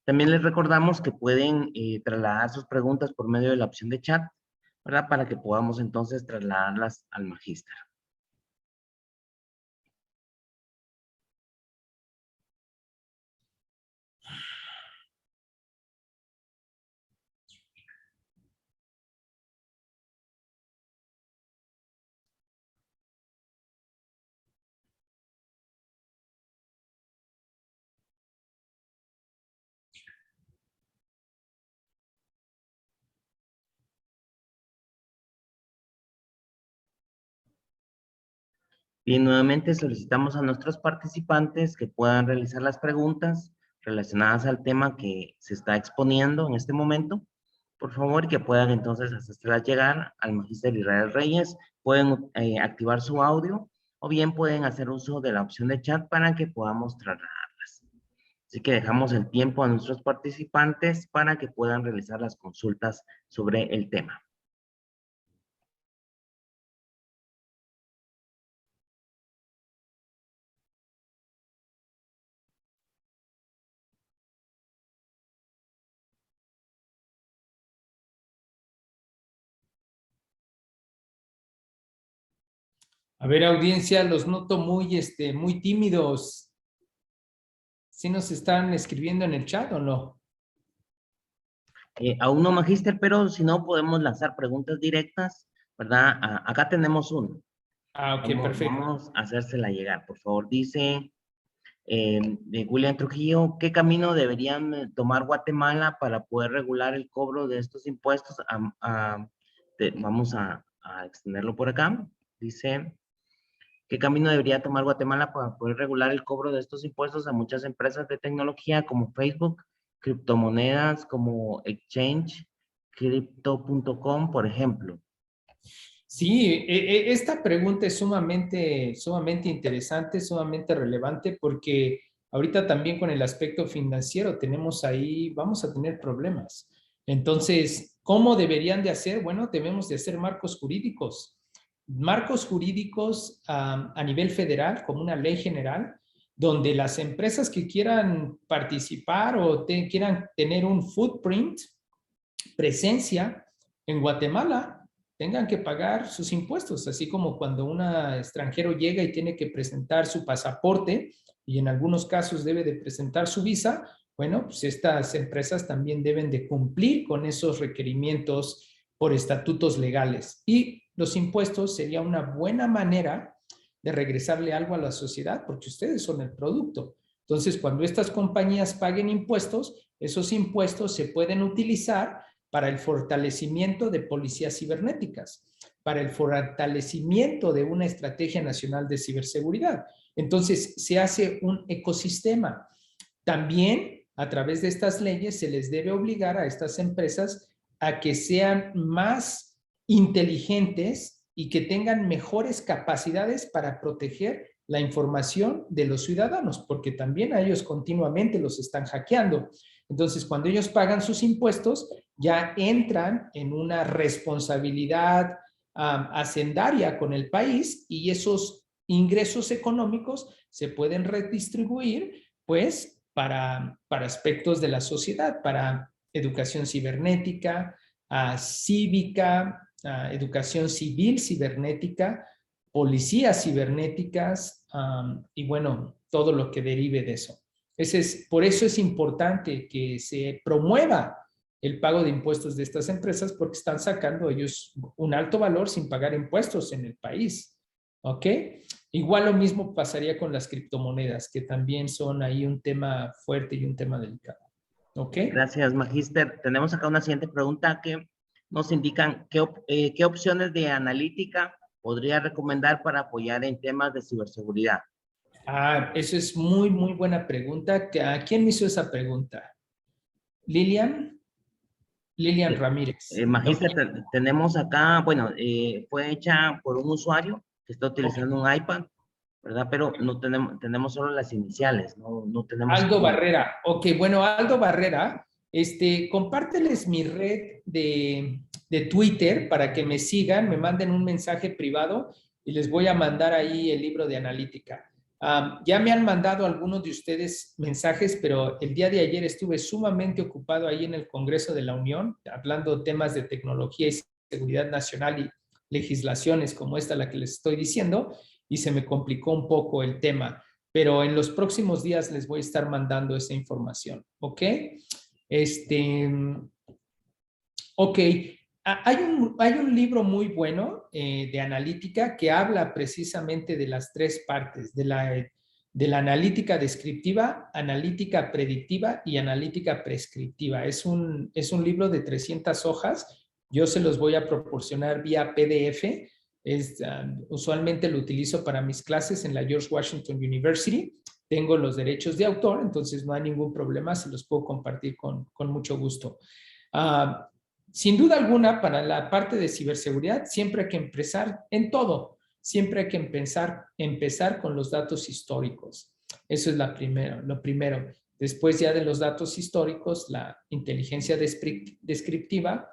También les recordamos que pueden trasladar sus preguntas por medio de la opción de chat, ¿verdad? Para que podamos entonces trasladarlas al magíster. Bien, nuevamente solicitamos a nuestros participantes que puedan realizar las preguntas relacionadas al tema que se está exponiendo en este momento. Por favor, que puedan entonces hacerlas llegar al Magíster Israel Reyes pueden activar su audio o bien pueden hacer uso de la opción de chat para que podamos trasladarlas. Así que dejamos el tiempo a nuestros participantes para que puedan realizar las consultas sobre el tema. A ver, audiencia, los noto muy tímidos. ¿Sí nos están escribiendo en el chat o no? Aún no, Magíster, pero si no podemos lanzar preguntas directas, ¿verdad? Acá tenemos uno. Ok, perfecto. Vamos a hacérsela llegar, por favor. Dice de William Trujillo, ¿qué camino deberían tomar Guatemala para poder regular el cobro de estos impuestos? Vamos a extenderlo por acá. Dice, ¿qué camino debería tomar Guatemala para poder regular el cobro de estos impuestos a muchas empresas de tecnología como Facebook, criptomonedas como Exchange, Crypto.com, por ejemplo? Sí, esta pregunta es sumamente interesante, sumamente relevante, porque ahorita también con el aspecto financiero tenemos ahí, vamos a tener problemas. Entonces, ¿cómo deberían de hacer? Bueno, debemos de hacer marcos jurídicos a nivel federal, como una ley general, donde las empresas que quieran participar o quieran tener un footprint, presencia en Guatemala, tengan que pagar sus impuestos, así como cuando un extranjero llega y tiene que presentar su pasaporte y en algunos casos debe de presentar su visa. Bueno, pues estas empresas también deben de cumplir con esos requerimientos por estatutos legales. Y los impuestos sería una buena manera de regresarle algo a la sociedad, porque ustedes son el producto. Entonces, cuando estas compañías paguen impuestos, esos impuestos se pueden utilizar para el fortalecimiento de policías cibernéticas, para el fortalecimiento de una estrategia nacional de ciberseguridad. Entonces, se hace un ecosistema. También, a través de estas leyes, se les debe obligar a estas empresas a que sean más inteligentes y que tengan mejores capacidades para proteger la información de los ciudadanos, porque también a ellos continuamente los están hackeando. Entonces, cuando ellos pagan sus impuestos, ya entran en una responsabilidad hacendaria con el país y esos ingresos económicos se pueden redistribuir, pues, para aspectos de la sociedad, para educación cibernética, cívica, educación civil cibernética, policías cibernéticas y bueno, todo lo que derive de eso. Por eso es importante que se promueva el pago de impuestos de estas empresas, porque están sacando ellos un alto valor sin pagar impuestos en el país. ¿Ok? Igual lo mismo pasaría con las criptomonedas, que también son ahí un tema fuerte y un tema delicado. ¿Ok? Gracias, Magíster. Tenemos acá una siguiente pregunta que nos indican qué opciones de analítica podría recomendar para apoyar en temas de ciberseguridad. Eso es muy buena pregunta. ¿A quién me hizo esa pregunta? ¿Lilian? Lilian Ramírez. Magíster, ¿No? tenemos acá, bueno, fue hecha por un usuario que está utilizando un iPad, ¿verdad? Pero no tenemos solo las iniciales, no tenemos... Aldo Barrera. Ok, bueno, Aldo Barrera, compárteles mi red de Twitter para que me sigan, me manden un mensaje privado y les voy a mandar ahí el libro de analítica. Ya me han mandado algunos de ustedes mensajes, pero el día de ayer estuve sumamente ocupado ahí en el Congreso de la Unión, hablando temas de tecnología y seguridad nacional y legislaciones como esta, la que les estoy diciendo, y se me complicó un poco el tema. Pero en los próximos días les voy a estar mandando esa información, ¿ok? Ok, hay un libro muy bueno de analítica que habla precisamente de las tres partes, de la analítica descriptiva, analítica predictiva y analítica prescriptiva. Es un libro de 300 hojas, yo se los voy a proporcionar vía PDF. Usualmente lo utilizo para mis clases en la George Washington University. Tengo los derechos de autor, entonces no hay ningún problema, se los puedo compartir con mucho gusto. sin duda alguna, para la parte de ciberseguridad, siempre hay que empezar en todo. Siempre hay que empezar con los datos históricos. Eso es lo primero. Después ya de los datos históricos, la inteligencia descriptiva,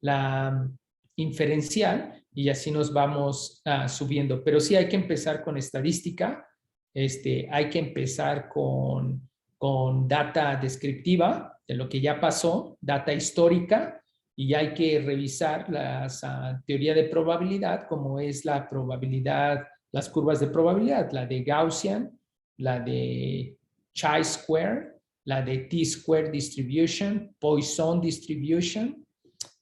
la inferencial, y así nos vamos subiendo. Pero sí hay que empezar con estadística, hay que empezar con data descriptiva de lo que ya pasó, data histórica, y hay que revisar la teoría de probabilidad, como es la probabilidad, las curvas de probabilidad, la de Gaussian, la de chi-square, la de t-square distribution, Poisson distribution,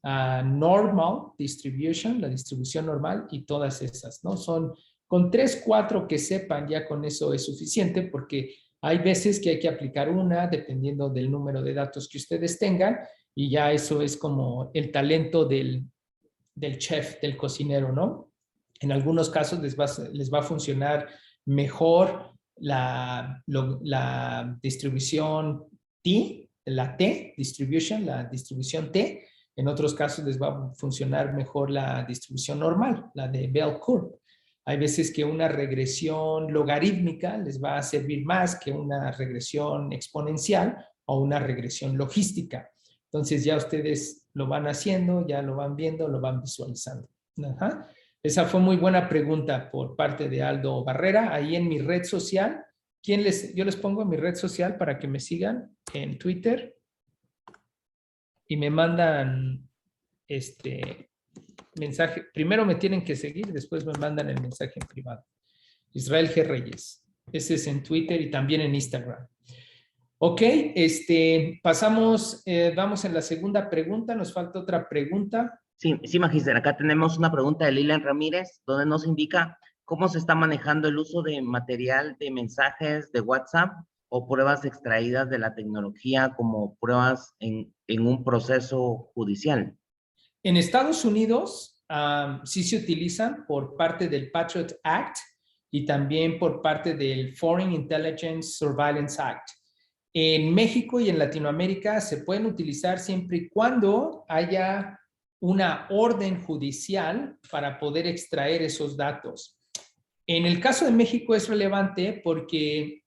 normal distribution, la distribución normal, y todas esas, ¿no? Son con 3, 4 que sepan, ya con eso es suficiente, porque hay veces que hay que aplicar una, dependiendo del número de datos que ustedes tengan, y ya eso es como el talento del chef, del cocinero, ¿no? En algunos casos les va a funcionar mejor la distribución T, la T distribution, la distribución T. En otros casos les va a funcionar mejor la distribución normal, la de Bell Curve. Hay veces que una regresión logarítmica les va a servir más que una regresión exponencial o una regresión logística. Entonces ya ustedes lo van haciendo, ya lo van viendo, lo van visualizando. Ajá. Esa fue muy buena pregunta por parte de Aldo Barrera. Ahí en mi red social, yo les pongo en mi red social para que me sigan en Twitter y me mandan mensaje. Primero me tienen que seguir, después me mandan el mensaje en privado. Israel G. Reyes. Ese es en Twitter y también en Instagram. Ok, pasamos, vamos en la segunda pregunta. Nos falta otra pregunta. Sí, magíster, acá tenemos una pregunta de Lilian Ramírez, donde nos indica cómo se está manejando el uso de material de mensajes de WhatsApp o pruebas extraídas de la tecnología como pruebas en un proceso judicial. En Estados Unidos sí se utilizan por parte del Patriot Act y también por parte del Foreign Intelligence Surveillance Act. En México y en Latinoamérica se pueden utilizar siempre y cuando haya una orden judicial para poder extraer esos datos. En el caso de México es relevante porque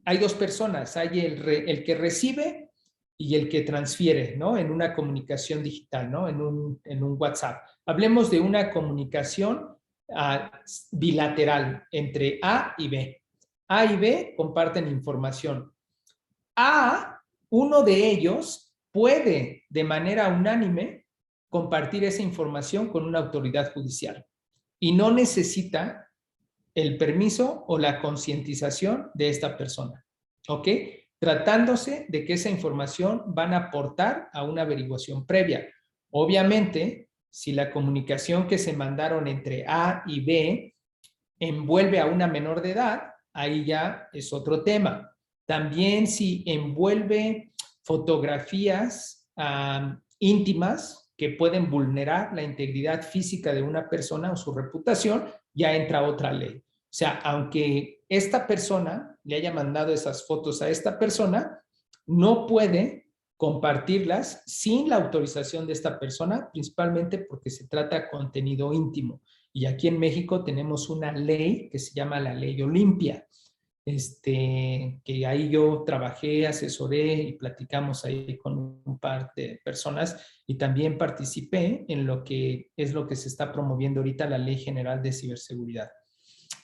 hay dos personas, hay el que recibe y el que transfiere, ¿no? En una comunicación digital, ¿no? En un WhatsApp. Hablemos de una comunicación bilateral entre A y B. A y B comparten información. Uno de ellos puede de manera unánime compartir esa información con una autoridad judicial y no necesita el permiso o la concientización de esta persona, ¿ok? Tratándose de que esa información van a aportar a una averiguación previa. Obviamente, si la comunicación que se mandaron entre A y B envuelve a una menor de edad, ahí ya es otro tema. También si envuelve fotografías íntimas que pueden vulnerar la integridad física de una persona o su reputación, ya entra otra ley. O sea, aunque esta persona le haya mandado esas fotos a esta persona, no puede compartirlas sin la autorización de esta persona, principalmente porque se trata de contenido íntimo. Y aquí en México tenemos una ley que se llama la Ley Olimpia, que ahí yo trabajé, asesoré y platicamos ahí con un par de personas y también participé en lo que se está promoviendo ahorita, la Ley General de Ciberseguridad.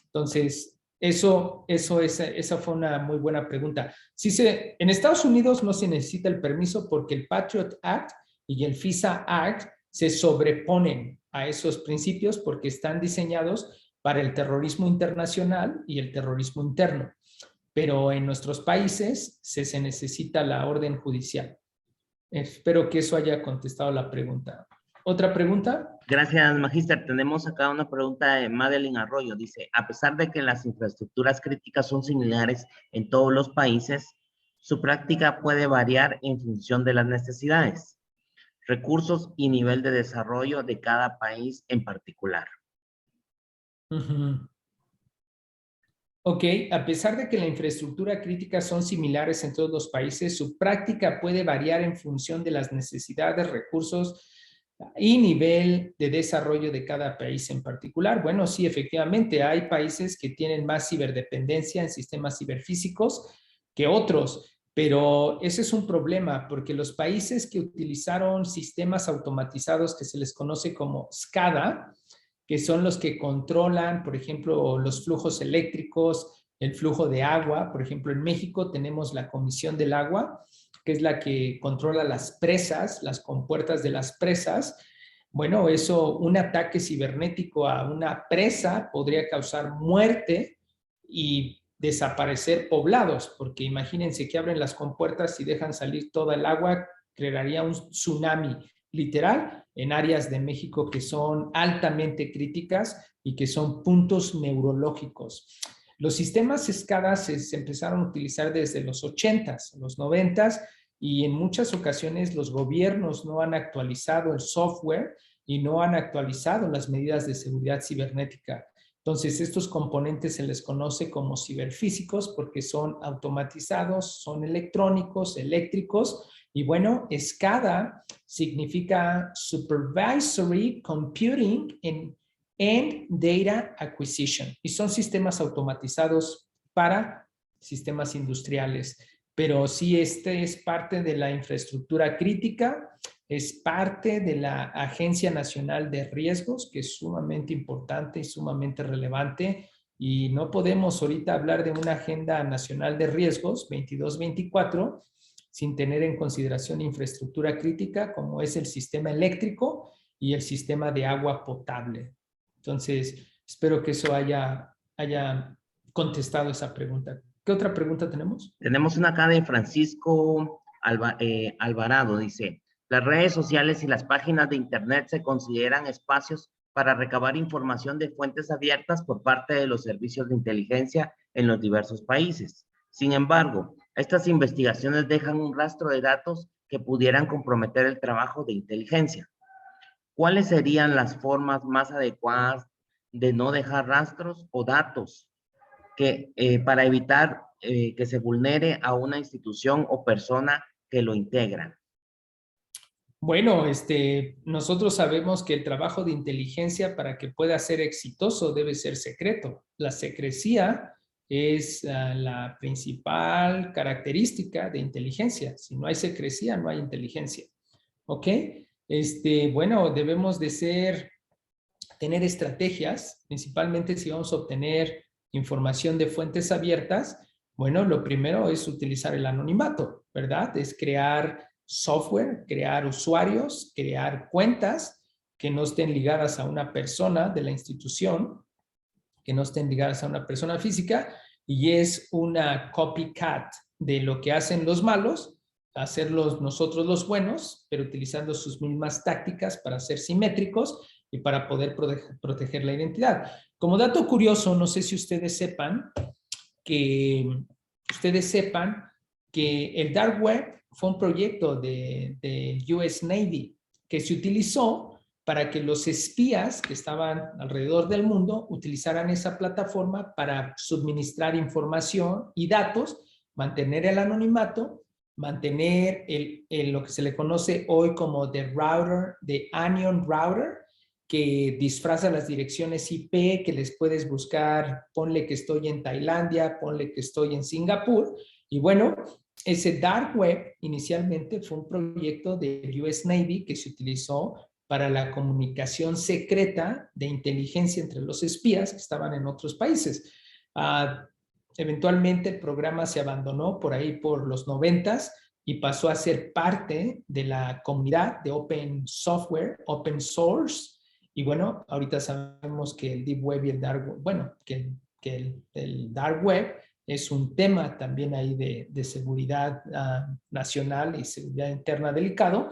Entonces, esa fue una muy buena pregunta. En Estados Unidos no se necesita el permiso porque el Patriot Act y el FISA Act se sobreponen a esos principios porque están diseñados para el terrorismo internacional y el terrorismo interno. Pero en nuestros países se necesita la orden judicial. Espero que eso haya contestado la pregunta. ¿Otra pregunta? Gracias, magíster. Tenemos acá una pregunta de Madeline Arroyo. Dice, a pesar de que las infraestructuras críticas son similares en todos los países, su práctica puede variar en función de las necesidades, recursos y nivel de desarrollo de cada país en particular. Ok, a pesar de que la infraestructura crítica son similares en todos los países, su práctica puede variar en función de las necesidades, recursos y nivel de desarrollo de cada país en particular. Bueno, sí, efectivamente, hay países que tienen más ciberdependencia en sistemas ciberfísicos que otros, pero ese es un problema porque los países que utilizaron sistemas automatizados que se les conoce como SCADA, que son los que controlan, por ejemplo, los flujos eléctricos, el flujo de agua. Por ejemplo, en México tenemos la Comisión del Agua, que es la que controla las presas, las compuertas de las presas. Bueno, eso, un ataque cibernético a una presa podría causar muerte y desaparecer poblados, porque imagínense que abren las compuertas y dejan salir toda el agua, crearía un tsunami literal en áreas de México que son altamente críticas y que son puntos neurológicos. Los sistemas SCADA se empezaron a utilizar desde los 80s, los 90s, y en muchas ocasiones los gobiernos no han actualizado el software y no han actualizado las medidas de seguridad cibernética. Entonces, estos componentes se les conoce como ciberfísicos porque son automatizados, son electrónicos, eléctricos, y bueno, SCADA significa Supervisory Computing and Data Acquisition, y son sistemas automatizados para sistemas industriales. Pero sí, este es parte de la infraestructura crítica, es parte de la Agencia Nacional de Riesgos, que es sumamente importante y sumamente relevante, y no podemos ahorita hablar de una Agenda Nacional de Riesgos 22-24 sin tener en consideración infraestructura crítica como es el sistema eléctrico y el sistema de agua potable. Entonces, espero que eso haya contestado esa pregunta. ¿Qué otra pregunta tenemos? Tenemos una acá de Francisco Alvarado, dice, las redes sociales y las páginas de internet se consideran espacios para recabar información de fuentes abiertas por parte de los servicios de inteligencia en los diversos países. Sin embargo, estas investigaciones dejan un rastro de datos que pudieran comprometer el trabajo de inteligencia. ¿Cuáles serían las formas más adecuadas de no dejar rastros o datos para evitar que se vulnere a una institución o persona que lo integran? Bueno, nosotros sabemos que el trabajo de inteligencia para que pueda ser exitoso debe ser secreto. La secrecía es la principal característica de inteligencia. Si no hay secrecía, no hay inteligencia. ¿Ok? Bueno, debemos de tener estrategias, principalmente si vamos a obtener información de fuentes abiertas. Bueno, lo primero es utilizar el anonimato, ¿verdad? Es crear software, crear usuarios, crear cuentas que no estén ligadas a una persona de la institución, que no estén ligadas a una persona física, y es una copycat de lo que hacen los malos, hacerlos nosotros los buenos, pero utilizando sus mismas tácticas para ser simétricos y para poder proteger la identidad. Como dato curioso, no sé si ustedes sepan que el Dark Web fue un proyecto de US Navy que se utilizó para que los espías que estaban alrededor del mundo utilizaran esa plataforma para suministrar información y datos, mantener el anonimato, mantener lo que se le conoce hoy como the Onion Router, que disfraza las direcciones IP, que les puedes buscar, ponle que estoy en Tailandia, ponle que estoy en Singapur, y bueno, ese Dark Web inicialmente fue un proyecto de US Navy que se utilizó para la comunicación secreta de inteligencia entre los espías que estaban en otros países. Eventualmente el programa se abandonó por ahí por los 90s y pasó a ser parte de la comunidad de Open Software, Open Source. Y bueno, ahorita sabemos que el Deep Web y el Dark Web, bueno, que el Dark Web es un tema también ahí de seguridad nacional y seguridad interna delicado.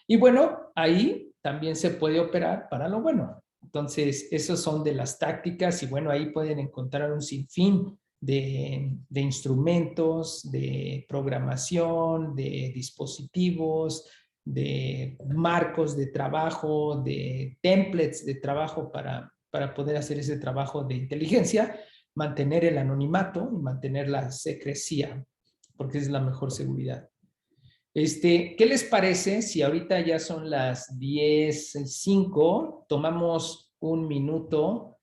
Y bueno, ahí también se puede operar para lo bueno. Entonces, esas son de las tácticas y bueno, ahí pueden encontrar un sinfín de instrumentos, de programación, de dispositivos, de marcos de trabajo, de templates de trabajo para poder hacer ese trabajo de inteligencia, mantener el anonimato y mantener la secrecía, porque es la mejor seguridad. ¿Qué les parece si ahorita ya son las 10:05, tomamos un minuto,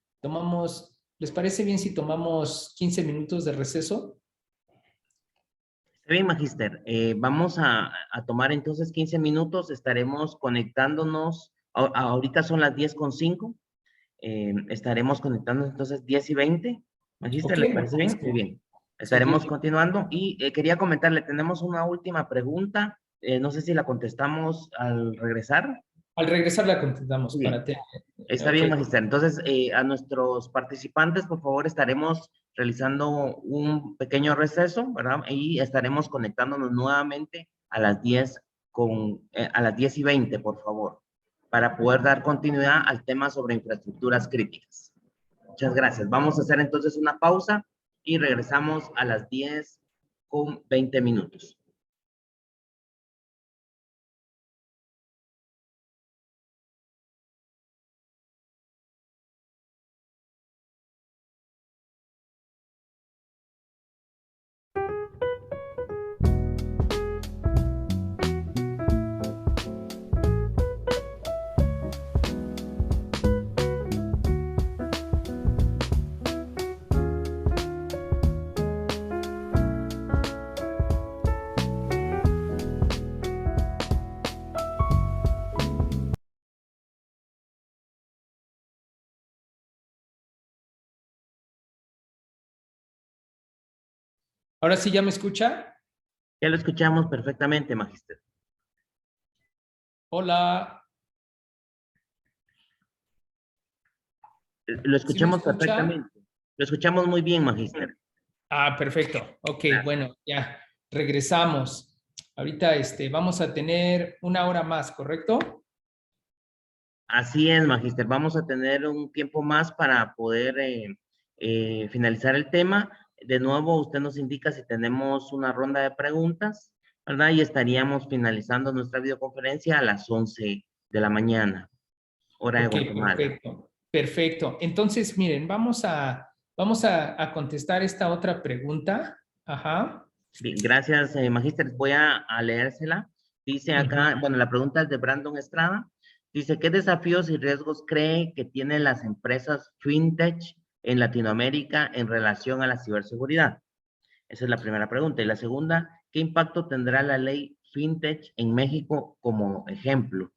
¿les parece bien si tomamos 15 minutos de receso? Está bien, Magíster. Vamos a tomar entonces 15 minutos. Estaremos conectándonos. Ahorita son las 10:05. Estaremos conectándonos entonces 10:20. Magíster, Ok, ¿le parece bien? Muy bien. Estaremos sí. continuando y quería comentarle, tenemos una última pregunta. No sé si la contestamos al regresar. Al regresar la contestamos Muy para bien. tener. Está Ok. bien, Magister. Entonces, a nuestros participantes, por favor, estaremos realizando un pequeño receso, ¿verdad? Y estaremos conectándonos nuevamente a las 10:20, por favor, para poder dar continuidad al tema sobre infraestructuras críticas. Muchas gracias. Vamos a hacer entonces una pausa y regresamos a las 10:20. Ahora sí, ¿ya me escucha? Ya lo escuchamos perfectamente, Magister. Hola. Lo ¿Sí me escuchamos escucha? perfectamente. Lo escuchamos muy bien, Magister. Ah, perfecto. Ok, Gracias. bueno, ya regresamos. Ahorita vamos a tener una hora más, ¿correcto? Así es, Magister. Vamos a tener un tiempo más para poder finalizar el tema. De nuevo, usted nos indica si tenemos una ronda de preguntas, ¿verdad? Y estaríamos finalizando nuestra videoconferencia a las 11 de la mañana, hora de Ok, Guatemala. perfecto. Perfecto. Entonces, miren, vamos a contestar esta otra pregunta. Ajá. Bien, gracias, Magister. Voy a leérsela. Dice acá, bueno, la pregunta es de Brandon Estrada. Dice, ¿qué desafíos y riesgos cree que tienen las empresas fintech en Latinoamérica en relación a la ciberseguridad? Esa es la primera pregunta. Y la segunda, ¿qué impacto tendrá la ley fintech en México como ejemplo?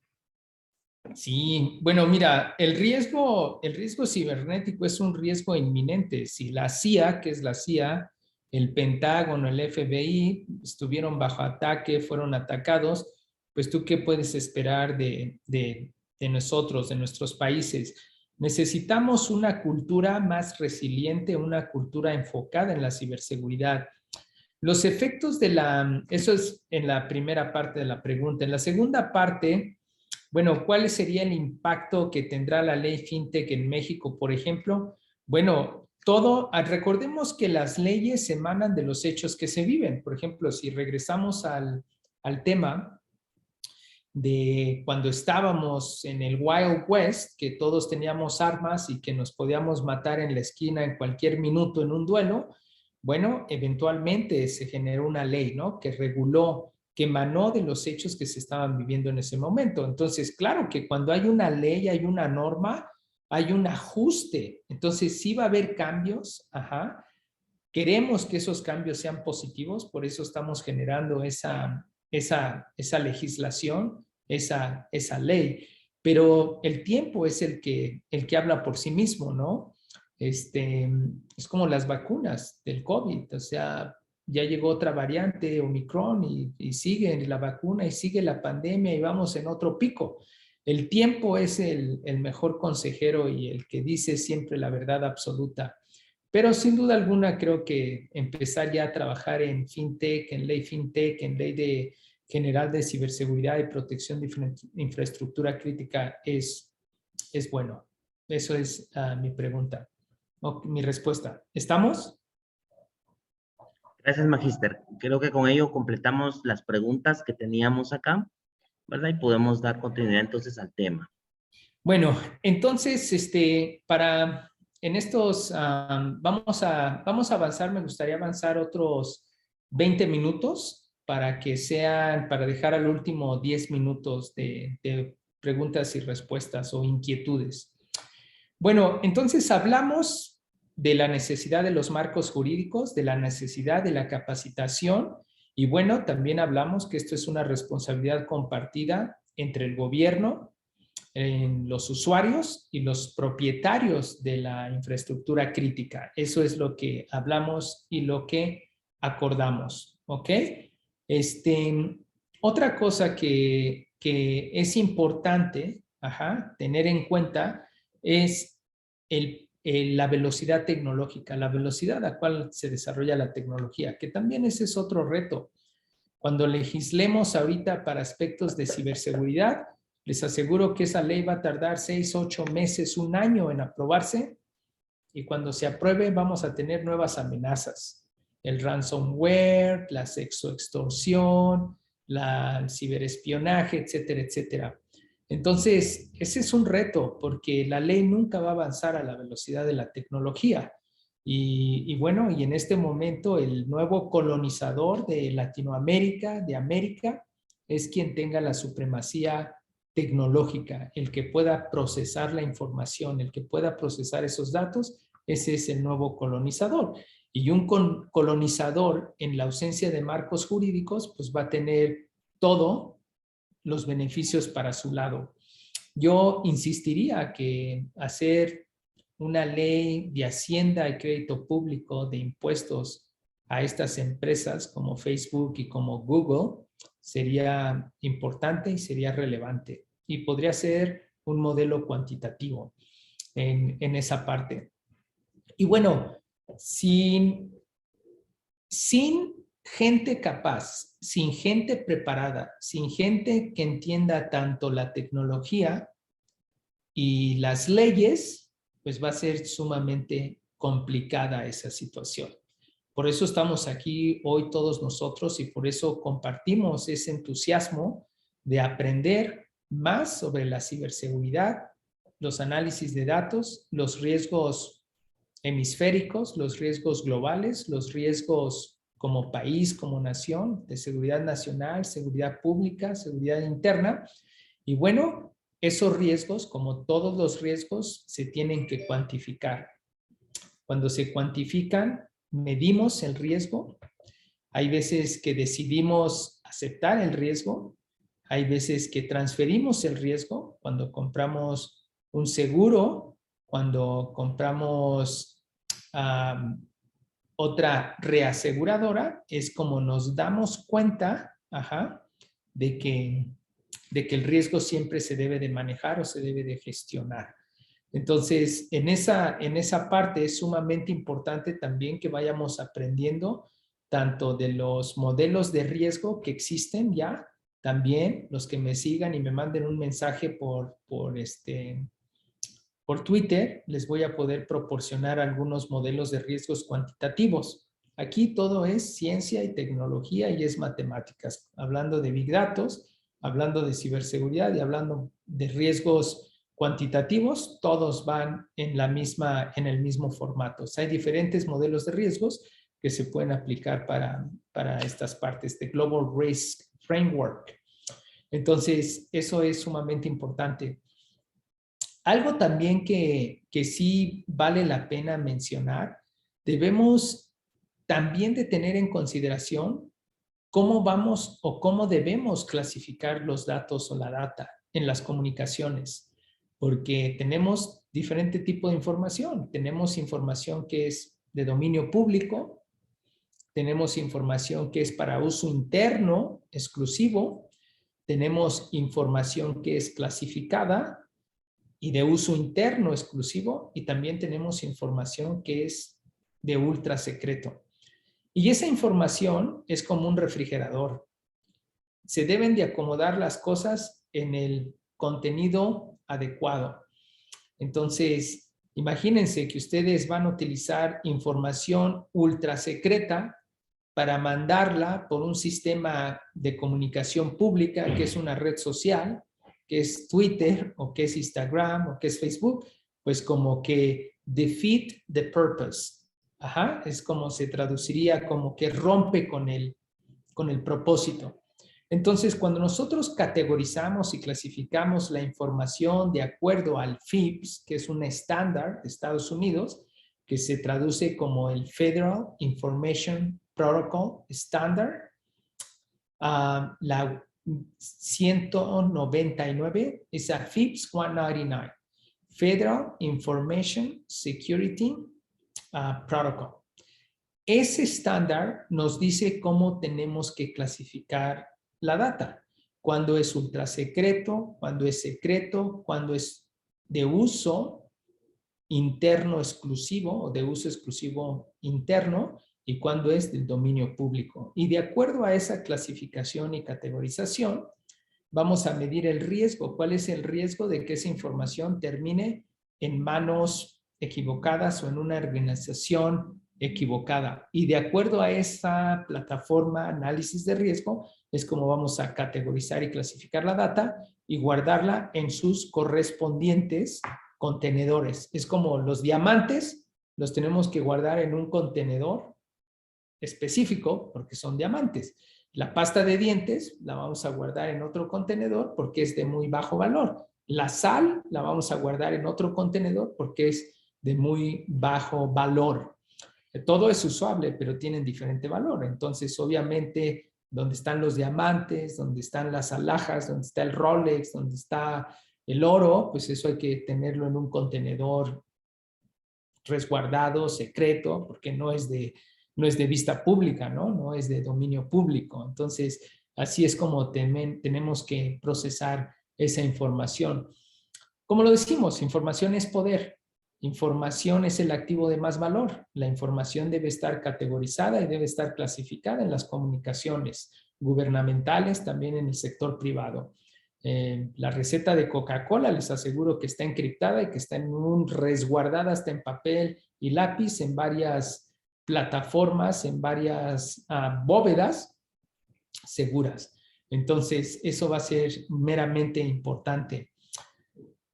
Sí, bueno, mira, el riesgo cibernético es un riesgo inminente. Si la CIA, que es la CIA, el Pentágono, el FBI, estuvieron bajo ataque, fueron atacados, pues tú qué puedes esperar de nosotros, de nuestros países. Necesitamos una cultura más resiliente, una cultura enfocada en la ciberseguridad. Los efectos eso es en la primera parte de la pregunta. En la segunda parte, bueno, ¿cuál sería el impacto que tendrá la ley FinTech en México, por ejemplo? Bueno, recordemos que las leyes emanan de los hechos que se viven. Por ejemplo, si regresamos al tema de cuando estábamos en el Wild West, que todos teníamos armas y que nos podíamos matar en la esquina en cualquier minuto en un duelo, bueno, eventualmente se generó una ley, ¿no? Que reguló, que emanó de los hechos que se estaban viviendo en ese momento. Entonces, claro que cuando hay una ley, hay una norma, hay un ajuste. Entonces, sí va a haber cambios, ajá. Queremos que esos cambios sean positivos, por eso estamos generando esa legislación, esa ley. Pero el tiempo es el que habla por sí mismo, ¿no? Es como las vacunas del COVID, o sea, ya llegó otra variante, Omicron, y sigue la vacuna y sigue la pandemia y vamos en otro pico. El tiempo es el mejor consejero y el que dice siempre la verdad absoluta. Pero sin duda alguna creo que empezar ya a trabajar en fintech, en ley general de ciberseguridad y protección de infraestructura crítica es bueno. Eso es mi pregunta, mi respuesta. ¿Estamos? Gracias, Magister. Creo que con ello completamos las preguntas que teníamos acá, ¿verdad? Y podemos dar continuidad entonces al tema. Bueno, entonces, en estos, vamos a avanzar, me gustaría avanzar otros 20 minutos, para dejar al último 10 minutos de preguntas y respuestas o inquietudes. Bueno, entonces hablamos de la necesidad de los marcos jurídicos, de la necesidad de la capacitación y bueno, también hablamos que esto es una responsabilidad compartida entre el gobierno, los usuarios y los propietarios de la infraestructura crítica. Eso es lo que hablamos y lo que acordamos, ¿ok? Otra cosa que es importante tener en cuenta es la velocidad tecnológica, la velocidad a la cual se desarrolla la tecnología, que también ese es otro reto. Cuando legislemos ahorita para aspectos de ciberseguridad, les aseguro que esa ley va a tardar 6, 8 meses, 1 año en aprobarse y cuando se apruebe vamos a tener nuevas amenazas. El ransomware, la sexoextorsión, el ciberespionaje, etcétera, etcétera. Entonces, ese es un reto porque la ley nunca va a avanzar a la velocidad de la tecnología. Y bueno, y en este momento el nuevo colonizador de Latinoamérica, de América, es quien tenga la supremacía tecnológica, el que pueda procesar la información, el que pueda procesar esos datos, ese es el nuevo colonizador. Y un colonizador en la ausencia de marcos jurídicos, pues va a tener todos los beneficios para su lado. Yo insistiría que hacer una ley de hacienda y crédito público de impuestos a estas empresas como Facebook y como Google sería importante y sería relevante. Y podría ser un modelo cuantitativo en esa parte. Y bueno, sin gente capaz, sin gente preparada, sin gente que entienda tanto la tecnología y las leyes, pues va a ser sumamente complicada esa situación. Por eso estamos aquí hoy todos nosotros y por eso compartimos ese entusiasmo de aprender más sobre la ciberseguridad, los análisis de datos, los riesgos hemisféricos, los riesgos globales, los riesgos como país, como nación, de seguridad nacional, seguridad pública, seguridad interna. Y bueno, esos riesgos, como todos los riesgos, se tienen que cuantificar. Cuando se cuantifican, medimos el riesgo. Hay veces que decidimos aceptar el riesgo. Hay veces que transferimos el riesgo cuando compramos un seguro, cuando compramos otra reaseguradora, es como nos damos cuenta de que el riesgo siempre se debe de manejar o se debe de gestionar. Entonces, en esa parte es sumamente importante también que vayamos aprendiendo tanto de los modelos de riesgo que existen ya, también los que me sigan y me manden un mensaje por Twitter, les voy a poder proporcionar algunos modelos de riesgos cuantitativos. Aquí todo es ciencia y tecnología y es matemáticas, hablando de Big Data, hablando de ciberseguridad y hablando de riesgos cuantitativos, todos van en el mismo formato. O sea, hay diferentes modelos de riesgos que se pueden aplicar para estas partes de Global Risk Framework. Entonces, eso es sumamente importante. Algo también que sí vale la pena mencionar, debemos también de tener en consideración cómo vamos o cómo debemos clasificar los datos o la data en las comunicaciones, porque tenemos diferente tipo de información. Tenemos información que es de dominio público, tenemos información que es para uso interno exclusivo, tenemos información que es clasificada y de uso interno exclusivo, y también tenemos información que es de ultra secreto. Y esa información es como un refrigerador. Se deben de acomodar las cosas en el contenido adecuado. Entonces, imagínense que ustedes van a utilizar información ultra secreta para mandarla por un sistema de comunicación pública, que es una red social, que es Twitter, o que es Instagram, o que es Facebook, pues como que defeat the purpose. Es como se traduciría como que rompe con el con el propósito. Entonces, cuando nosotros categorizamos y clasificamos la información de acuerdo al FIPS, que es un estándar de Estados Unidos, que se traduce como el Federal Information Protocol Standard, la 199 es a FIPS 199, Federal Information Security Protocol. Ese estándar nos dice cómo tenemos que clasificar la data, cuándo es ultra secreto, cuándo es secreto, cuándo es de uso interno exclusivo o de uso exclusivo interno y cuándo es del dominio público. Y de acuerdo a esa clasificación y categorización, vamos a medir el riesgo. ¿Cuál es el riesgo de que esa información termine en manos equivocadas o en una organización equivocada? Y de acuerdo a esa plataforma análisis de riesgo, es como vamos a categorizar y clasificar la data y guardarla en sus correspondientes contenedores. Es como los diamantes, los tenemos que guardar en un contenedor específico porque son diamantes. La pasta de dientes la vamos a guardar en otro contenedor porque es de muy bajo valor. La sal la vamos a guardar en otro contenedor porque es de muy bajo valor. Todo es usable, pero tienen diferente valor. Entonces, obviamente, donde están los diamantes, donde están las alhajas, donde está el Rolex, donde está el oro, pues eso hay que tenerlo en un contenedor resguardado, secreto, porque no es de vista pública, ¿no? No es de dominio público. Entonces, así es como tenemos que procesar esa información. Como lo decimos, información es poder. Información es el activo de más valor. La información debe estar categorizada y debe estar clasificada en las comunicaciones gubernamentales, también en el sector privado. La receta de Coca-Cola les aseguro que está encriptada y que está resguardada hasta en papel y lápiz en varias plataformas, en varias bóvedas seguras. Entonces, eso va a ser meramente importante.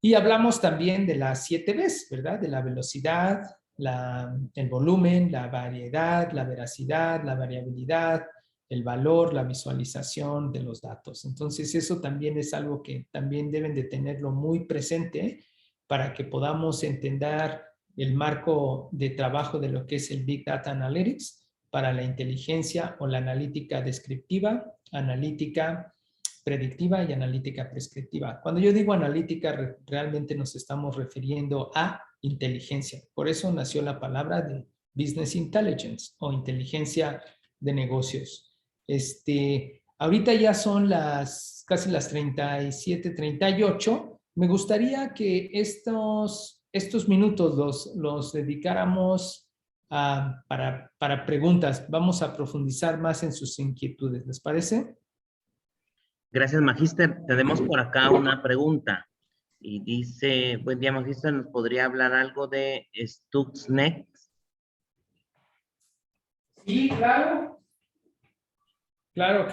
Y hablamos también de las 7 Bs, ¿verdad? De la velocidad, el volumen, la variedad, la veracidad, la variabilidad, el valor, la visualización de los datos. Entonces, eso también es algo que también deben de tenerlo muy presente para que podamos entender el marco de trabajo de lo que es el Big Data Analytics para la inteligencia o la analítica descriptiva, analítica predictiva y analítica prescriptiva. Cuando yo digo analítica, realmente nos estamos refiriendo a inteligencia. Por eso nació la palabra de Business Intelligence o inteligencia de negocios. Ahorita ya son casi las 37, 38. Me gustaría que estos minutos los dedicáramos para preguntas. Vamos a profundizar más en sus inquietudes. ¿Les parece? Gracias, Magíster. Tenemos por acá una pregunta y dice, buen día, Magíster, ¿nos podría hablar algo de Stuxnet? Sí, claro. Claro.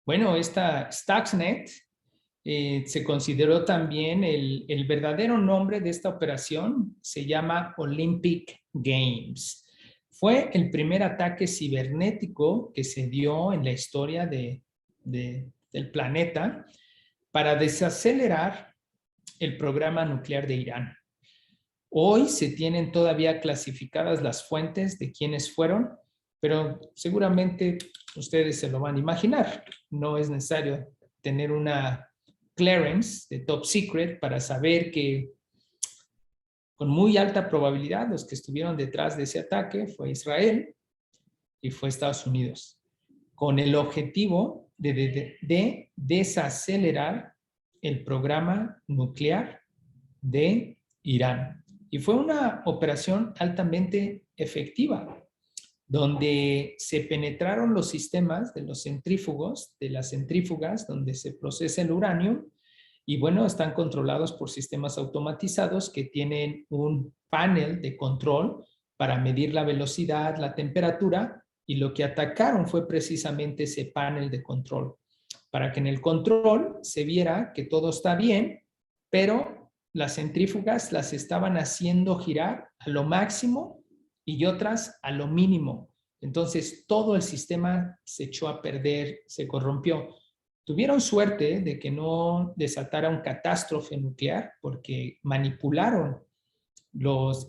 Bueno, esta Stuxnet se consideró también el verdadero nombre de esta operación, se llama Olympic Games. Fue el primer ataque cibernético que se dio en la historia del planeta para desacelerar el programa nuclear de Irán. Hoy se tienen todavía clasificadas las fuentes de quiénes fueron, pero seguramente ustedes se lo van a imaginar. No es necesario tener una clearance de top secret para saber que con muy alta probabilidad los que estuvieron detrás de ese ataque fue Israel y fue Estados Unidos, con el objetivo de desacelerar el programa nuclear de Irán. Y fue una operación altamente efectiva, donde se penetraron los sistemas de los centrífugos, de las centrífugas donde se procesa el uranio, y bueno, están controlados por sistemas automatizados que tienen un panel de control para medir la velocidad, la temperatura, y lo que atacaron fue precisamente ese panel de control, para que en el control se viera que todo está bien, pero las centrífugas las estaban haciendo girar a lo máximo y otras a lo mínimo. Entonces, todo el sistema se echó a perder, se corrompió. Tuvieron suerte de que no desatara un catástrofe nuclear porque manipularon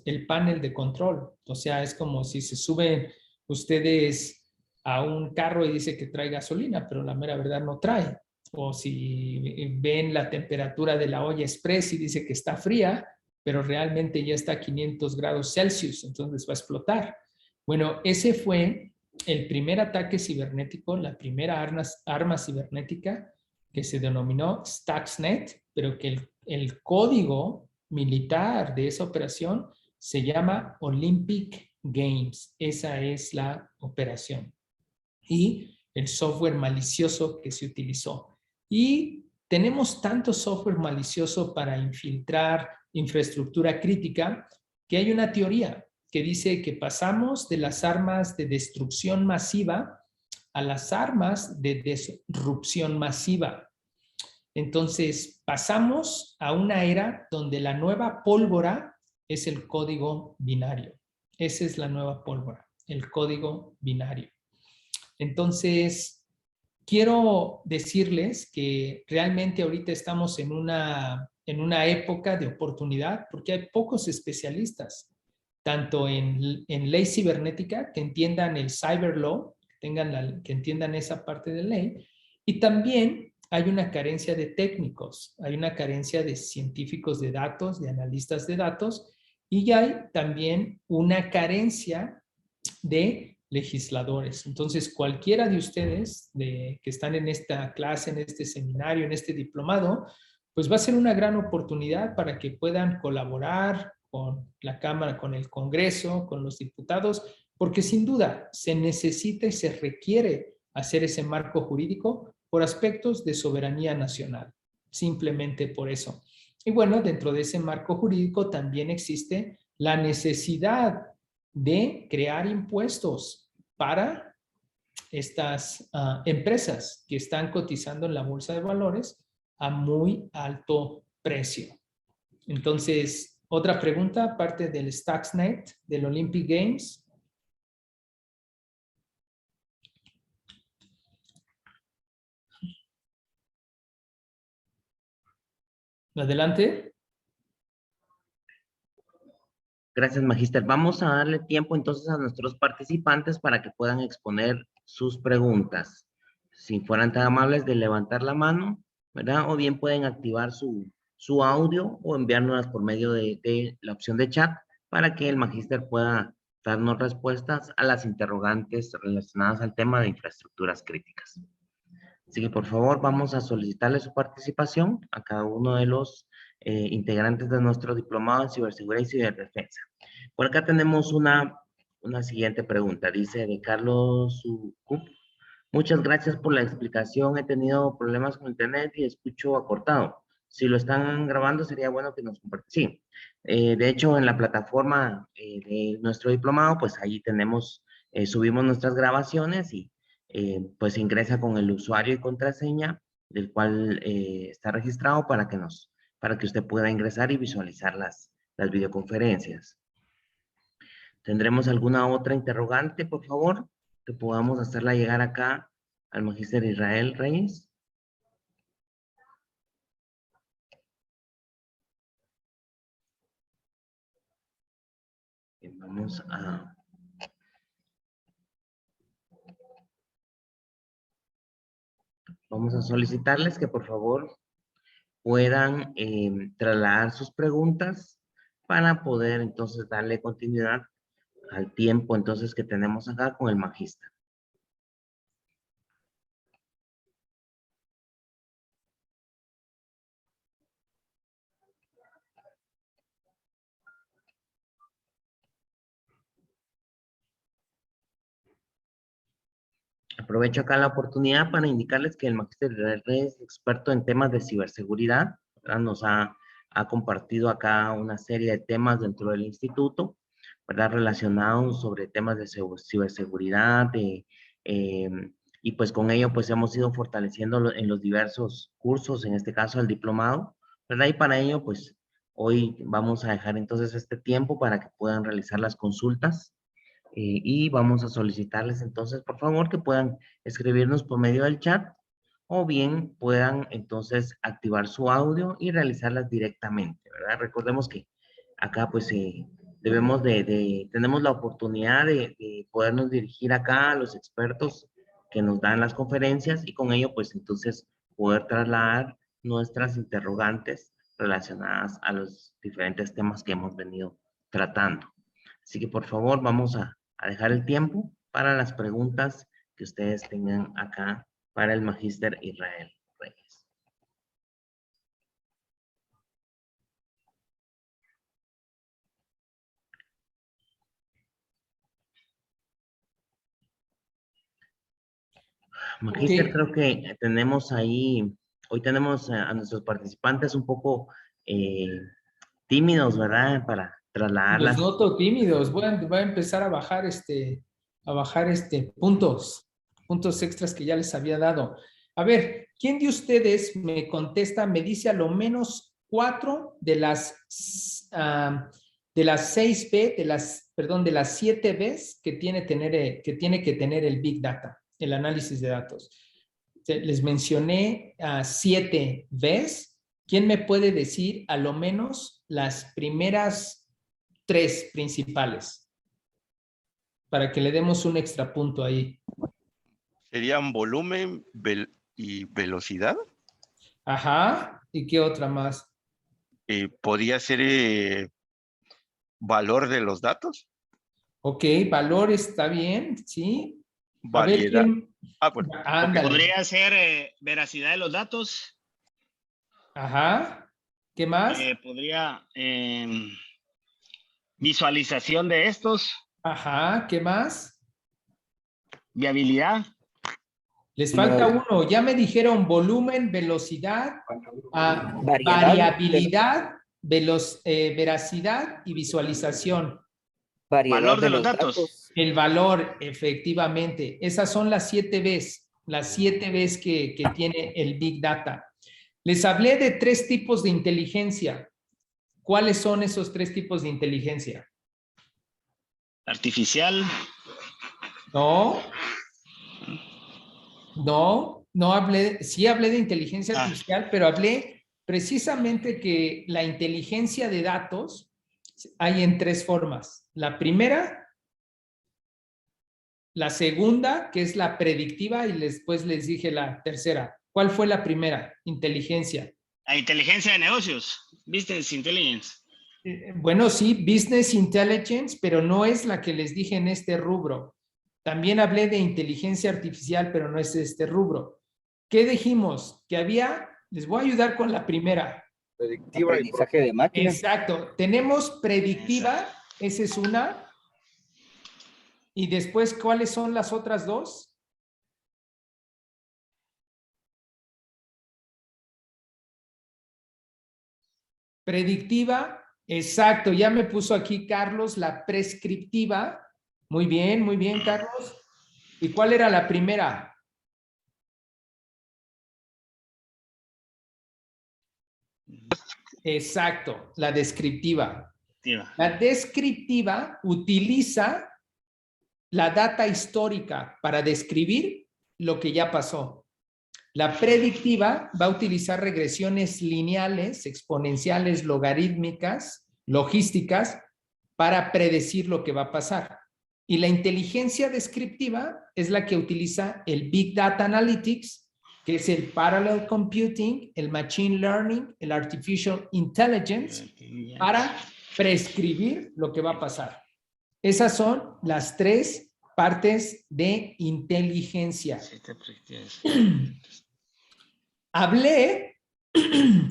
el panel de control. O sea, es como si se suben ustedes a un carro y dice que trae gasolina, pero la mera verdad no trae. O si ven la temperatura de la olla express y dice que está fría, pero realmente ya está a 500 grados Celsius, entonces va a explotar. Bueno, ese fue el primer ataque cibernético, la primera arma cibernética que se denominó Stuxnet, pero que el código militar de esa operación se llama Olympic Games. Esa es la operación. Y el software malicioso que se utilizó. Y tenemos tanto software malicioso para infiltrar infraestructura crítica que hay una teoría que dice que pasamos de las armas de destrucción masiva a las armas de disrupción masiva. Entonces, pasamos a una era donde la nueva pólvora es el código binario. Esa es la nueva pólvora, el código binario. Entonces, quiero decirles que realmente ahorita estamos en una época de oportunidad porque hay pocos especialistas, tanto en ley cibernética, que entiendan el cyber law, que entiendan esa parte de ley, y también hay una carencia de técnicos, hay una carencia de científicos de datos, de analistas de datos, y hay también una carencia de legisladores. Entonces, cualquiera de ustedes que están en esta clase, en este seminario, en este diplomado, pues va a ser una gran oportunidad para que puedan colaborar con la Cámara, con el Congreso, con los diputados, porque sin duda se necesita y se requiere hacer ese marco jurídico por aspectos de soberanía nacional, simplemente por eso. Y bueno, dentro de ese marco jurídico también existe la necesidad de crear impuestos para estas empresas que están cotizando en la bolsa de valores a muy alto precio. Entonces, otra pregunta, aparte del Stuxnet, del Olympic Games. Adelante. Gracias, Magíster. Vamos a darle tiempo entonces a nuestros participantes para que puedan exponer sus preguntas. Si fueran tan amables de levantar la mano, ¿verdad? O bien pueden activar su audio o enviárnoslas por medio de la opción de chat para que el Magíster pueda darnos respuestas a las interrogantes relacionadas al tema de infraestructuras críticas. Así que, por favor, vamos a solicitarle su participación a cada uno de los integrantes de nuestro diplomado en ciberseguridad y ciberdefensa. Por acá tenemos una siguiente pregunta. Dice de Carlos Sucup. Muchas gracias por la explicación. He tenido problemas con internet y escucho acortado. Si lo están grabando, sería bueno que nos compartan. Sí, de hecho, en la plataforma de nuestro diplomado, pues ahí tenemos, subimos nuestras grabaciones y pues ingresa con el usuario y contraseña del cual está registrado para que usted pueda ingresar y visualizar las videoconferencias. ¿Tendremos alguna otra interrogante, por favor, que podamos hacerla llegar acá al Magíster Israel Reyes? Bien, vamos a solicitarles que por favor puedan trasladar sus preguntas para poder entonces darle continuidad al tiempo entonces que tenemos acá con el Magíster. Aprovecho acá la oportunidad para indicarles que el Magíster es experto en temas de ciberseguridad, ¿verdad? Nos ha compartido acá una serie de temas dentro del instituto, ¿verdad? Relacionados sobre temas de ciberseguridad, y pues con ello pues hemos ido fortaleciendo en los diversos cursos, en este caso el diplomado, ¿verdad? Y para ello pues Hoy vamos a dejar entonces este tiempo para que puedan realizar las consultas y vamos a solicitarles entonces, por favor, que puedan escribirnos por medio del chat o bien puedan entonces activar su audio y realizarlas directamente, ¿verdad? Recordemos que acá pues tenemos la oportunidad de podernos dirigir acá a los expertos que nos dan las conferencias y con ello pues entonces poder trasladar nuestras interrogantes relacionadas a los diferentes temas que hemos venido tratando. Así que por favor vamos a dejar el tiempo para las preguntas que ustedes tengan acá para el Magíster Israel Reyes. Magíster, Ok. creo que tenemos ahí, hoy tenemos a nuestros participantes un poco tímidos, ¿verdad? Para Los trasladarlas. noto tímidos. Voy a empezar a bajar puntos extras que ya les había dado. A ver, ¿quién de ustedes me contesta, me dice a lo menos 4 de las 6 B, de las 7 Bs que tiene que tener el Big Data, el análisis de datos? Les mencioné 7 Bs. ¿Quién me puede decir a lo menos las primeras 3 principales? Para que le demos un extra punto ahí. ¿Serían volumen y velocidad? Ajá. ¿Y qué otra más? ¿Podría ser valor de los datos? Ok, valor está bien, ¿sí? A ver Variedad. quién. Bueno, Ándale. Podría ser veracidad de los datos. Ajá. ¿Qué más? Podría visualización de estos. Ajá. ¿Qué más? Viabilidad. Les falta uno. Ya me dijeron volumen, velocidad, variabilidad, veracidad y visualización. Valor de los datos. El valor, efectivamente. Esas son las 7 Bs, las 7 Bs que tiene el Big Data. Les hablé de 3 tipos de inteligencia. ¿Cuáles son esos 3 tipos de inteligencia? Artificial. No hablé, sí hablé de inteligencia artificial, pero hablé precisamente que la inteligencia de datos hay en 3 formas. La primera, la segunda, que es la predictiva, y después les dije la tercera. ¿Cuál fue la primera? Inteligencia. La inteligencia de negocios. Business Intelligence. Bueno, sí, Business Intelligence, pero no es la que les dije en este rubro. También hablé de inteligencia artificial, pero no es este rubro. ¿Qué dijimos? Que había, les voy a ayudar con la primera. Predictiva. Aprendizaje de máquina. Exacto. Tenemos predictiva, esa es una. Y después, ¿cuáles son las otras 2? Predictiva, exacto. Ya me puso aquí Carlos la prescriptiva. Muy bien, Carlos. ¿Y cuál era la primera? Exacto, la descriptiva. La descriptiva utiliza la data histórica para describir lo que ya pasó. La predictiva va a utilizar regresiones lineales, exponenciales, logarítmicas, logísticas, para predecir lo que va a pasar. Y la inteligencia descriptiva es la que utiliza el Big Data Analytics, que es el Parallel Computing, el Machine Learning, el Artificial Intelligence, para prescribir lo que va a pasar. Esas son las 3 partes de inteligencia. Hablé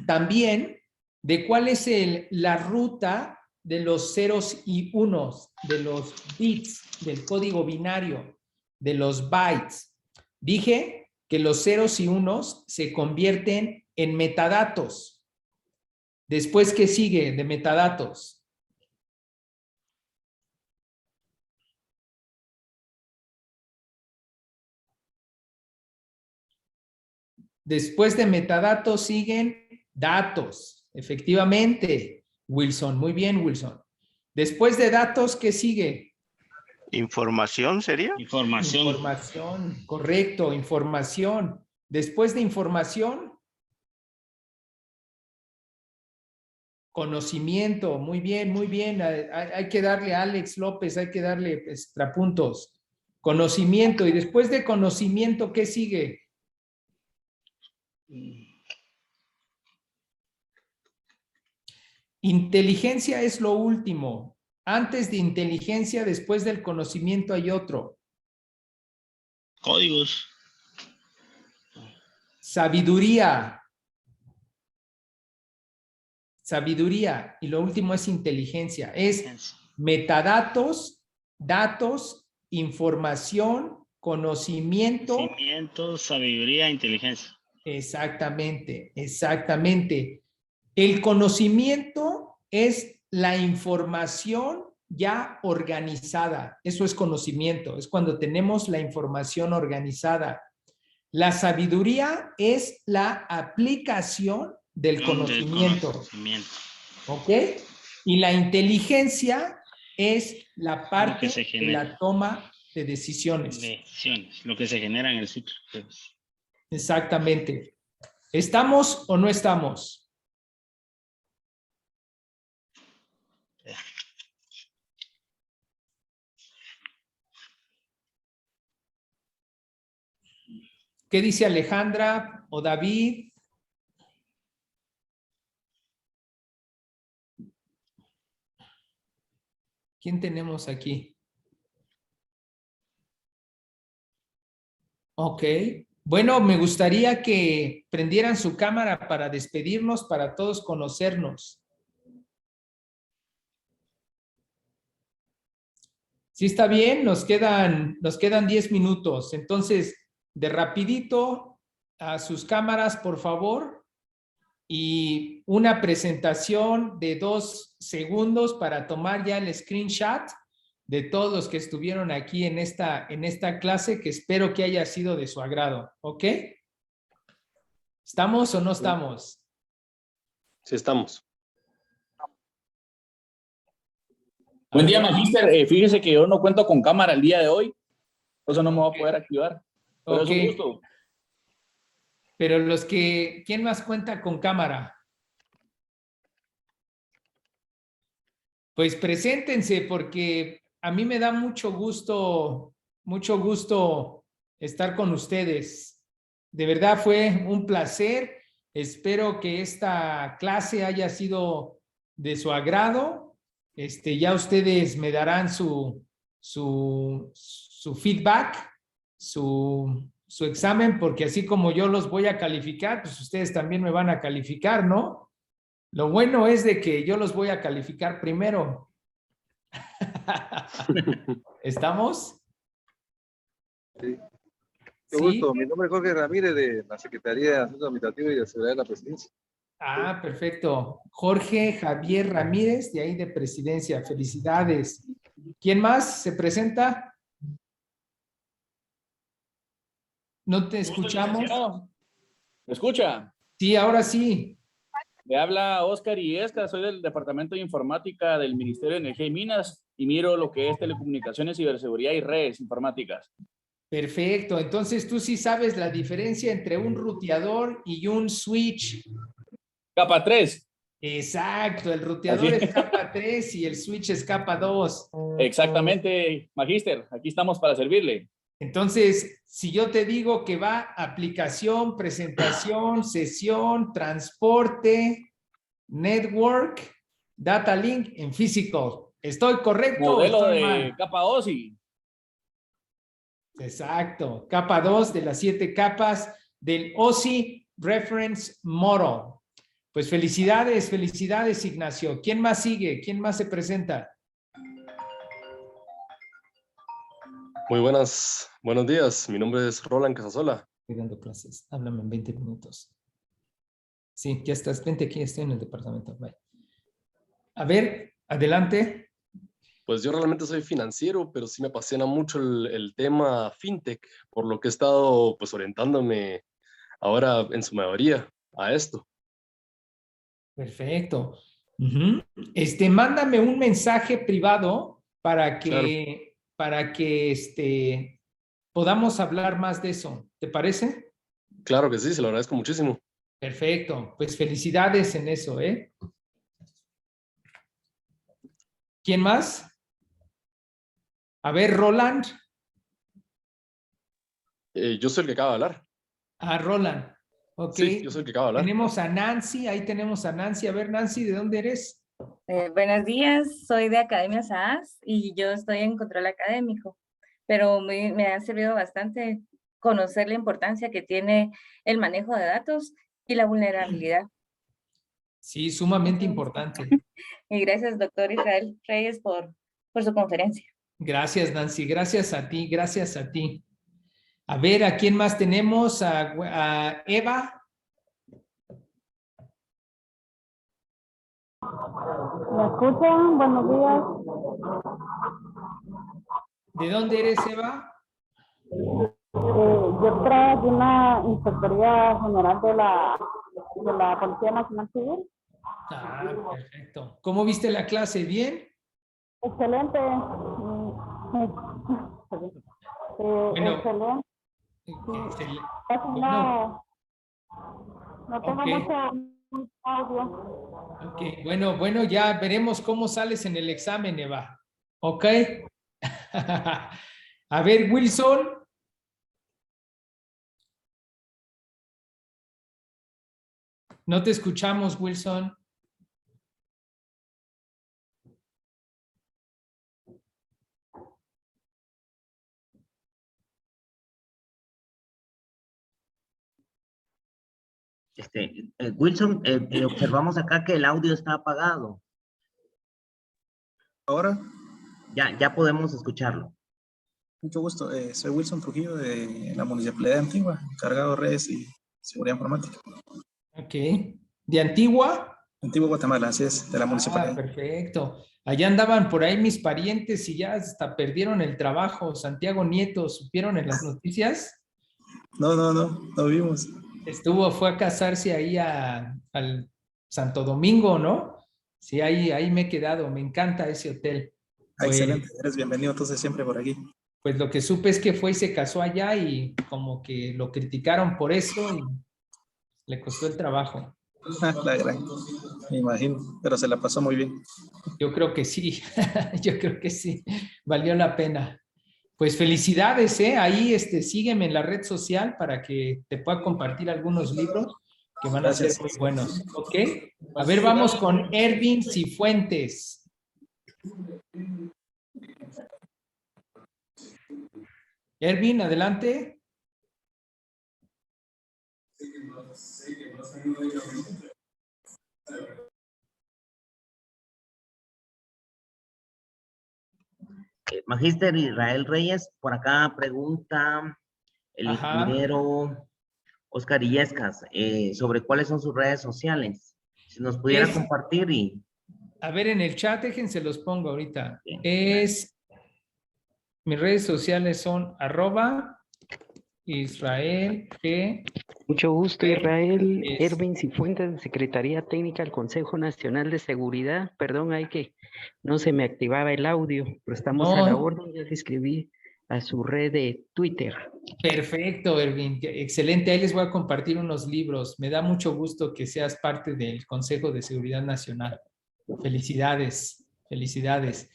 también de cuál es la ruta de los ceros y unos, de los bits, del código binario, de los bytes. Dije que los ceros y unos se convierten en metadatos. Después, ¿qué sigue de metadatos? Después de metadatos siguen datos, efectivamente. Wilson. Muy bien, Wilson. Después de datos, ¿qué sigue? ¿Información sería? Información. Información, correcto, información. Después de información, conocimiento. Muy bien, muy bien. Hay que darle a Alex López, hay que darle extrapuntos. Conocimiento. Y después de conocimiento, ¿qué sigue? Inteligencia es lo último. Antes de inteligencia, después del conocimiento hay otro. Códigos. Sabiduría. Sabiduría. Y lo último es inteligencia. Es metadatos, datos, información, conocimiento. Conocimiento, sabiduría, inteligencia. Exactamente, exactamente. El conocimiento es la información ya organizada. Eso es conocimiento, es cuando tenemos la información organizada. La sabiduría es la aplicación del conocimiento. ¿Ok? Y la inteligencia es la parte de la toma de decisiones. Lo que se genera en el ciclo. Exactamente. ¿Estamos o no estamos? ¿Qué dice Alejandra o David? ¿Quién tenemos aquí? Ok. Bueno, me gustaría que prendieran su cámara para despedirnos, para todos conocernos. Sí, está bien, nos quedan 10 minutos. Entonces, de rapidito a sus cámaras, por favor. Y una presentación de 2 segundos para tomar ya el screenshot de todos los que estuvieron aquí en esta clase, que espero que haya sido de su agrado. ¿Ok? ¿Estamos o no estamos? Sí, estamos. Buen día, Magíster. Fíjese que yo no cuento con cámara el día de hoy, por eso no me voy a poder activar. Pero es un gusto. Pero ¿quién más cuenta con cámara? Pues preséntense, porque a mí me da mucho gusto estar con ustedes. De verdad fue un placer. Espero que esta clase haya sido de su agrado. Ya ustedes me darán su feedback, su examen, porque así como yo los voy a calificar, pues ustedes también me van a calificar, ¿no? Lo bueno es de que yo los voy a calificar primero. ¿Estamos? Sí. Qué gusto. Mi nombre es Jorge Ramírez, de la Secretaría de Asuntos Administrativos y de Seguridad de la Presidencia. Ah, perfecto. Jorge Javier Ramírez, de ahí de Presidencia. Felicidades. ¿Quién más se presenta? ¿No te escuchamos? ¿Me escucha? Sí, ahora sí. Le habla Oscar Iesca, soy del Departamento de Informática del Ministerio de Energía y Minas y miro lo que es telecomunicaciones, ciberseguridad y redes informáticas. Perfecto. Entonces tú sí sabes la diferencia entre un ruteador y un switch. Capa 3. Exacto, el ruteador es capa 3 y el switch es capa 2. Exactamente, Magíster, aquí estamos para servirle. Entonces, si yo te digo que va aplicación, presentación, sesión, transporte, network, data link en physical, ¿estoy correcto? Modelo ¿Estoy de mal? capa OSI. Exacto, capa 2 de las 7 capas del OSI Reference Model. Pues felicidades, felicidades, Ignacio. ¿Quién más sigue? ¿Quién más se presenta? Muy buenos días. Mi nombre es Roland Casasola. Estoy dando clases. Háblame en 20 minutos. Sí, ya estás. Vente aquí, estoy en el departamento. Bye. A ver, adelante. Pues yo realmente soy financiero, pero sí me apasiona mucho el tema fintech, por lo que he estado pues orientándome ahora en su mayoría a esto. Perfecto. Ujú. Mándame un mensaje privado para que, podamos hablar más de eso. ¿Te parece? Claro que sí, se lo agradezco muchísimo. Perfecto. Pues felicidades en eso, ¿eh? ¿Quién más? A ver, Roland. Yo soy el que acaba de hablar. Ah, Roland. Ok. Sí, yo soy el que acaba de hablar. Tenemos a Nancy, ahí tenemos a Nancy. A ver, Nancy, ¿de dónde eres? Buenos días, soy de Academia SAS y yo estoy en control académico, pero me ha servido bastante conocer la importancia que tiene el manejo de datos y la vulnerabilidad. Sí, sumamente importante. Y gracias, doctor Israel Reyes, por su conferencia. Gracias, Nancy. Gracias a ti, gracias a ti. A ver, ¿a quién más tenemos? A Eva. ¿Me escuchan? Buenos días. ¿De dónde eres, Eva? Yo traigo de una Inspectoría General de la Policía Nacional Civil. Ah, perfecto. ¿Cómo viste la clase? ¿Bien? Excelente. Bueno, excelente. Bueno, No tengo ok. mucho audio. Ok, bueno, ya veremos cómo sales en el examen, Eva. ¿Ok? A ver, Wilson. No te escuchamos, Wilson. Wilson, observamos acá que el audio está apagado. ¿Ahora? Ya podemos escucharlo. Mucho gusto. Soy Wilson Trujillo de la Municipalidad de Antigua, encargado de redes y seguridad informática. Ok. ¿De Antigua? Antigua, Guatemala, así es, de la municipalidad. Perfecto. Allá andaban por ahí mis parientes y ya hasta perdieron el trabajo. Santiago Nieto, ¿supieron en las noticias? No vimos. Fue a casarse ahí al Santo Domingo, ¿no? Sí, ahí me he quedado. Me encanta ese hotel. Excelente, eres bienvenido entonces siempre por aquí. Pues lo que supe es que fue y se casó allá y como que lo criticaron por eso y le costó el trabajo. La gran, me imagino, pero se la pasó muy bien. Yo creo que sí, yo creo que sí, valió la pena. Pues felicidades, ¿eh? Ahí sígueme en la red social para que te pueda compartir algunos libros que van a ser muy buenos, ¿ok? A ver, vamos con Ervin Cifuentes. Ervin, adelante. Magíster Israel Reyes, por acá pregunta el ingeniero Oscar Illescas sobre cuáles son sus redes sociales. Si nos pudiera compartir y... A ver, en el chat, déjense los pongo ahorita. Mis redes sociales son @Israel G. Mucho gusto, Israel. Ervin Cifuentes, de Secretaría Técnica del Consejo Nacional de Seguridad. Perdón, que no se me activaba el audio, pero estamos a la orden. Ya le escribí a su red de Twitter. Perfecto, Ervin. Excelente. Ahí les voy a compartir unos libros. Me da mucho gusto que seas parte del Consejo de Seguridad Nacional. Felicidades, felicidades.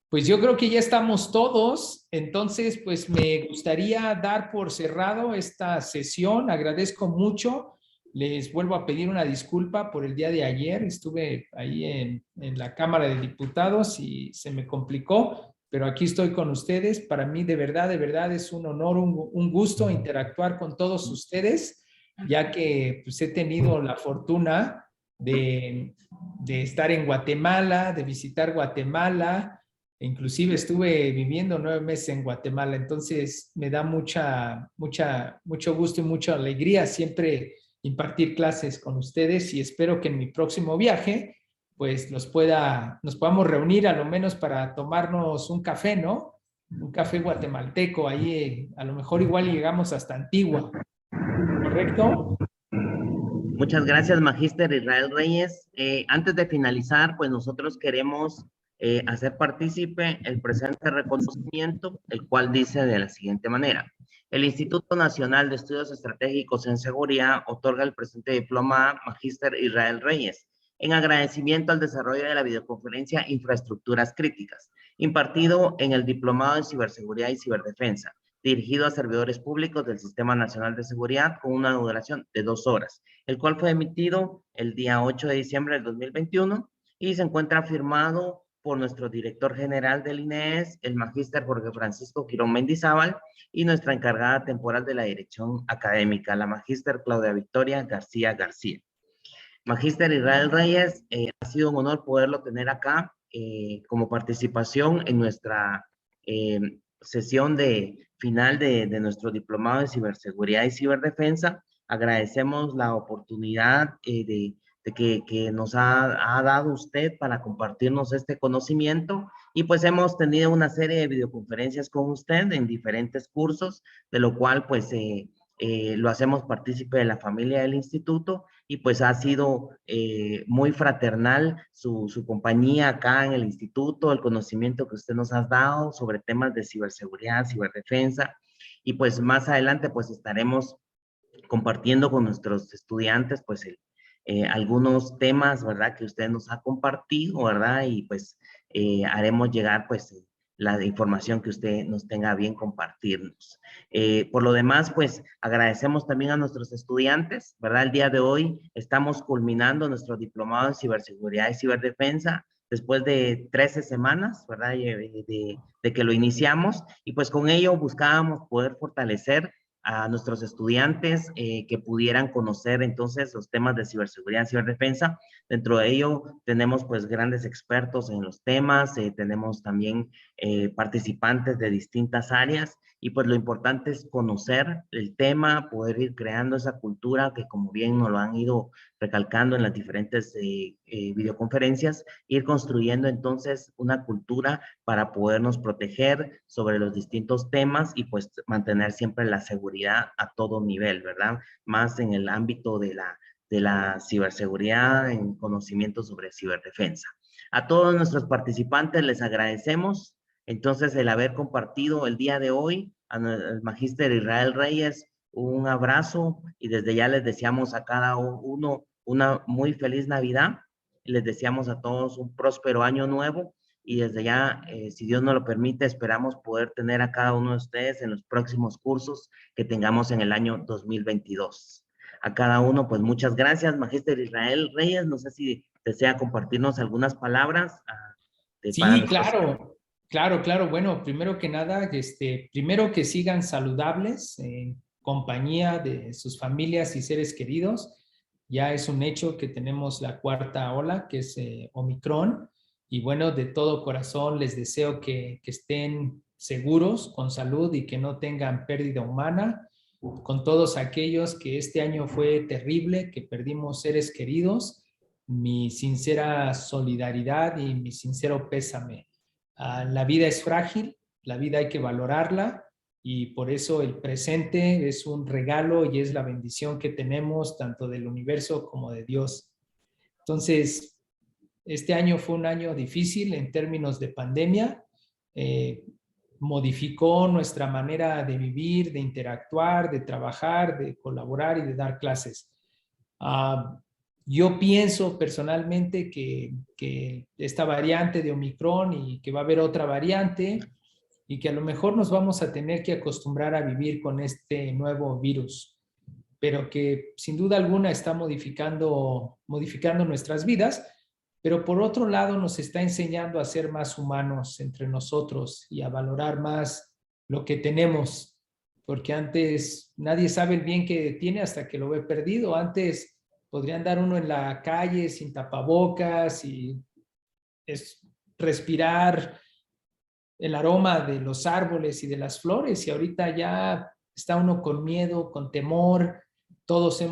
Pues yo creo que ya estamos todos, entonces pues me gustaría dar por cerrado esta sesión. Agradezco mucho, les vuelvo a pedir una disculpa por el día de ayer, estuve ahí en la Cámara de Diputados y se me complicó, pero aquí estoy con ustedes. Para mí de verdad es un honor, un gusto interactuar con todos ustedes, ya que pues he tenido la fortuna de estar en Guatemala, de visitar Guatemala. Inclusive estuve viviendo 9 meses en Guatemala, entonces me da mucho gusto y mucha alegría siempre impartir clases con ustedes y espero que en mi próximo viaje pues nos podamos reunir a lo menos para tomarnos un café, ¿no? Un café guatemalteco, ahí a lo mejor igual llegamos hasta Antigua, ¿correcto? Muchas gracias, Magíster Israel Reyes. Antes de finalizar, pues nosotros queremos hacer partícipe el presente reconocimiento, el cual dice de la siguiente manera. El Instituto Nacional de Estudios Estratégicos en Seguridad otorga el presente diploma a Magíster Israel Reyes en agradecimiento al desarrollo de la videoconferencia Infraestructuras Críticas, impartido en el Diplomado en Ciberseguridad y Ciberdefensa, dirigido a servidores públicos del Sistema Nacional de Seguridad con una duración de 2 horas, el cual fue emitido el día 8 de diciembre del 2021 y se encuentra firmado por nuestro director general del INEES, el magíster Jorge Francisco Quirón Mendizábal, y nuestra encargada temporal de la dirección académica, la magíster Claudia Victoria García García. Magíster Israel Reyes, ha sido un honor poderlo tener acá como participación en nuestra sesión final de nuestro diplomado de ciberseguridad y ciberdefensa. Agradecemos la oportunidad de que nos ha dado usted para compartirnos este conocimiento, y pues hemos tenido una serie de videoconferencias con usted en diferentes cursos, de lo cual pues lo hacemos partícipe de la familia del instituto, y pues ha sido muy fraternal su compañía acá en el instituto, el conocimiento que usted nos ha dado sobre temas de ciberseguridad, ciberdefensa, y pues más adelante pues estaremos compartiendo con nuestros estudiantes pues algunos temas, ¿verdad?, que usted nos ha compartido, ¿verdad? Y pues haremos llegar pues la información que usted nos tenga a bien compartirnos. Por lo demás, pues agradecemos también a nuestros estudiantes, ¿verdad? El día de hoy estamos culminando nuestro diplomado en ciberseguridad y ciberdefensa después de 13 semanas, ¿verdad? De que lo iniciamos, y pues con ello buscábamos poder fortalecer a nuestros estudiantes que pudieran conocer entonces los temas de ciberseguridad y ciberdefensa. Dentro de ello tenemos pues grandes expertos en los temas, tenemos también participantes de distintas áreas, y pues lo importante es conocer el tema, poder ir creando esa cultura que, como bien nos lo han ido recalcando en las diferentes videoconferencias, ir construyendo entonces una cultura para podernos proteger sobre los distintos temas y pues mantener siempre la seguridad a todo nivel, ¿verdad? Más en el ámbito de la ciberseguridad, en conocimiento sobre ciberdefensa. A todos nuestros participantes les agradecemos entonces el haber compartido el día de hoy. Al magíster Israel Reyes, un abrazo, y desde ya les deseamos a cada uno una muy feliz Navidad. Les deseamos a todos un próspero año nuevo, y desde ya, si Dios nos lo permite, esperamos poder tener a cada uno de ustedes en los próximos cursos que tengamos en el año 2022. A cada uno, pues muchas gracias. Magíster Israel Reyes, no sé si desea compartirnos algunas palabras. Sí, claro. Bueno, primero que nada, primero que sigan saludables en compañía de sus familias y seres queridos. Ya es un hecho que tenemos la 4ª ola, que es Omicron. Y bueno, de todo corazón les deseo que estén seguros, con salud, y que no tengan pérdida humana. Con todos aquellos que este año fue terrible, que perdimos seres queridos, mi sincera solidaridad y mi sincero pésame. La vida es frágil, la vida hay que valorarla, y por eso el presente es un regalo y es la bendición que tenemos tanto del universo como de Dios. Entonces, este año fue un año difícil en términos de pandemia. Modificó nuestra manera de vivir, de interactuar, de trabajar, de colaborar y de dar clases. Yo pienso personalmente que esta variante de Omicron, y que va a haber otra variante, y que a lo mejor nos vamos a tener que acostumbrar a vivir con este nuevo virus, pero que sin duda alguna está modificando nuestras vidas, pero por otro lado nos está enseñando a ser más humanos entre nosotros y a valorar más lo que tenemos, porque antes nadie sabe el bien que tiene hasta que lo ve perdido. Antes podría andar uno en la calle sin tapabocas y respirar el aroma de los árboles y de las flores, y ahorita ya está uno con miedo, con temor. Todos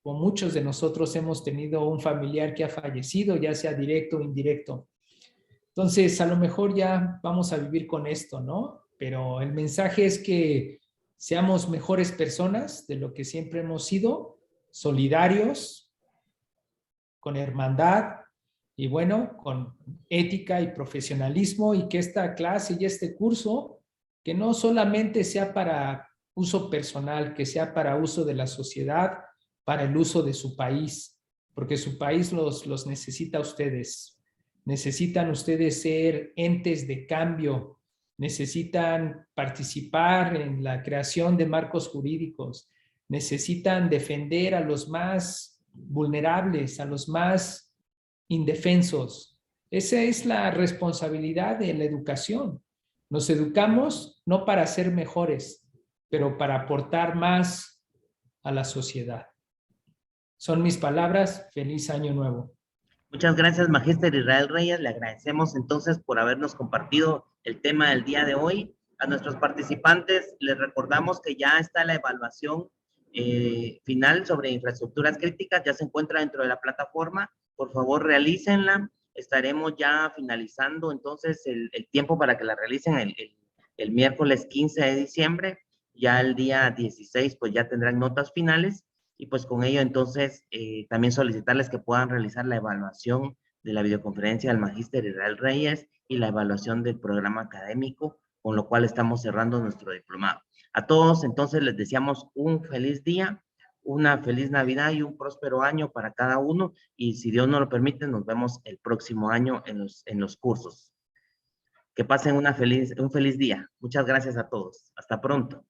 o muchos de nosotros hemos tenido un familiar que ha fallecido, ya sea directo o indirecto. Entonces, a lo mejor ya vamos a vivir con esto, ¿no? Pero el mensaje es que seamos mejores personas de lo que siempre hemos sido, solidarios, con hermandad y bueno, con ética y profesionalismo, y que esta clase y este curso, que no solamente sea para uso personal, que sea para uso de la sociedad, para el uso de su país, porque su país los necesita a ustedes. Necesitan ustedes ser entes de cambio, necesitan participar en la creación de marcos jurídicos, necesitan defender a los más vulnerables, a los más indefensos. Esa es la responsabilidad de la educación. Nos educamos no para ser mejores, pero para aportar más a la sociedad. Son mis palabras. Feliz año nuevo. Muchas gracias, Magíster Israel Reyes. Le agradecemos entonces por habernos compartido el tema del día de hoy. A nuestros participantes les recordamos que ya está la evaluación final sobre infraestructuras críticas, ya se encuentra dentro de la plataforma. Por favor, realícenla. Estaremos ya finalizando entonces el tiempo para que la realicen el miércoles 15 de diciembre. Ya el día 16 pues ya tendrán notas finales. Y pues con ello entonces también solicitarles que puedan realizar la evaluación de la videoconferencia del Magíster Israel Reyes y la evaluación del programa académico, con lo cual estamos cerrando nuestro diplomado. A todos entonces les deseamos un feliz día, una feliz Navidad y un próspero año para cada uno, y si Dios nos lo permite nos vemos el próximo año en los cursos. Que pasen un feliz día. Muchas gracias a todos. Hasta pronto.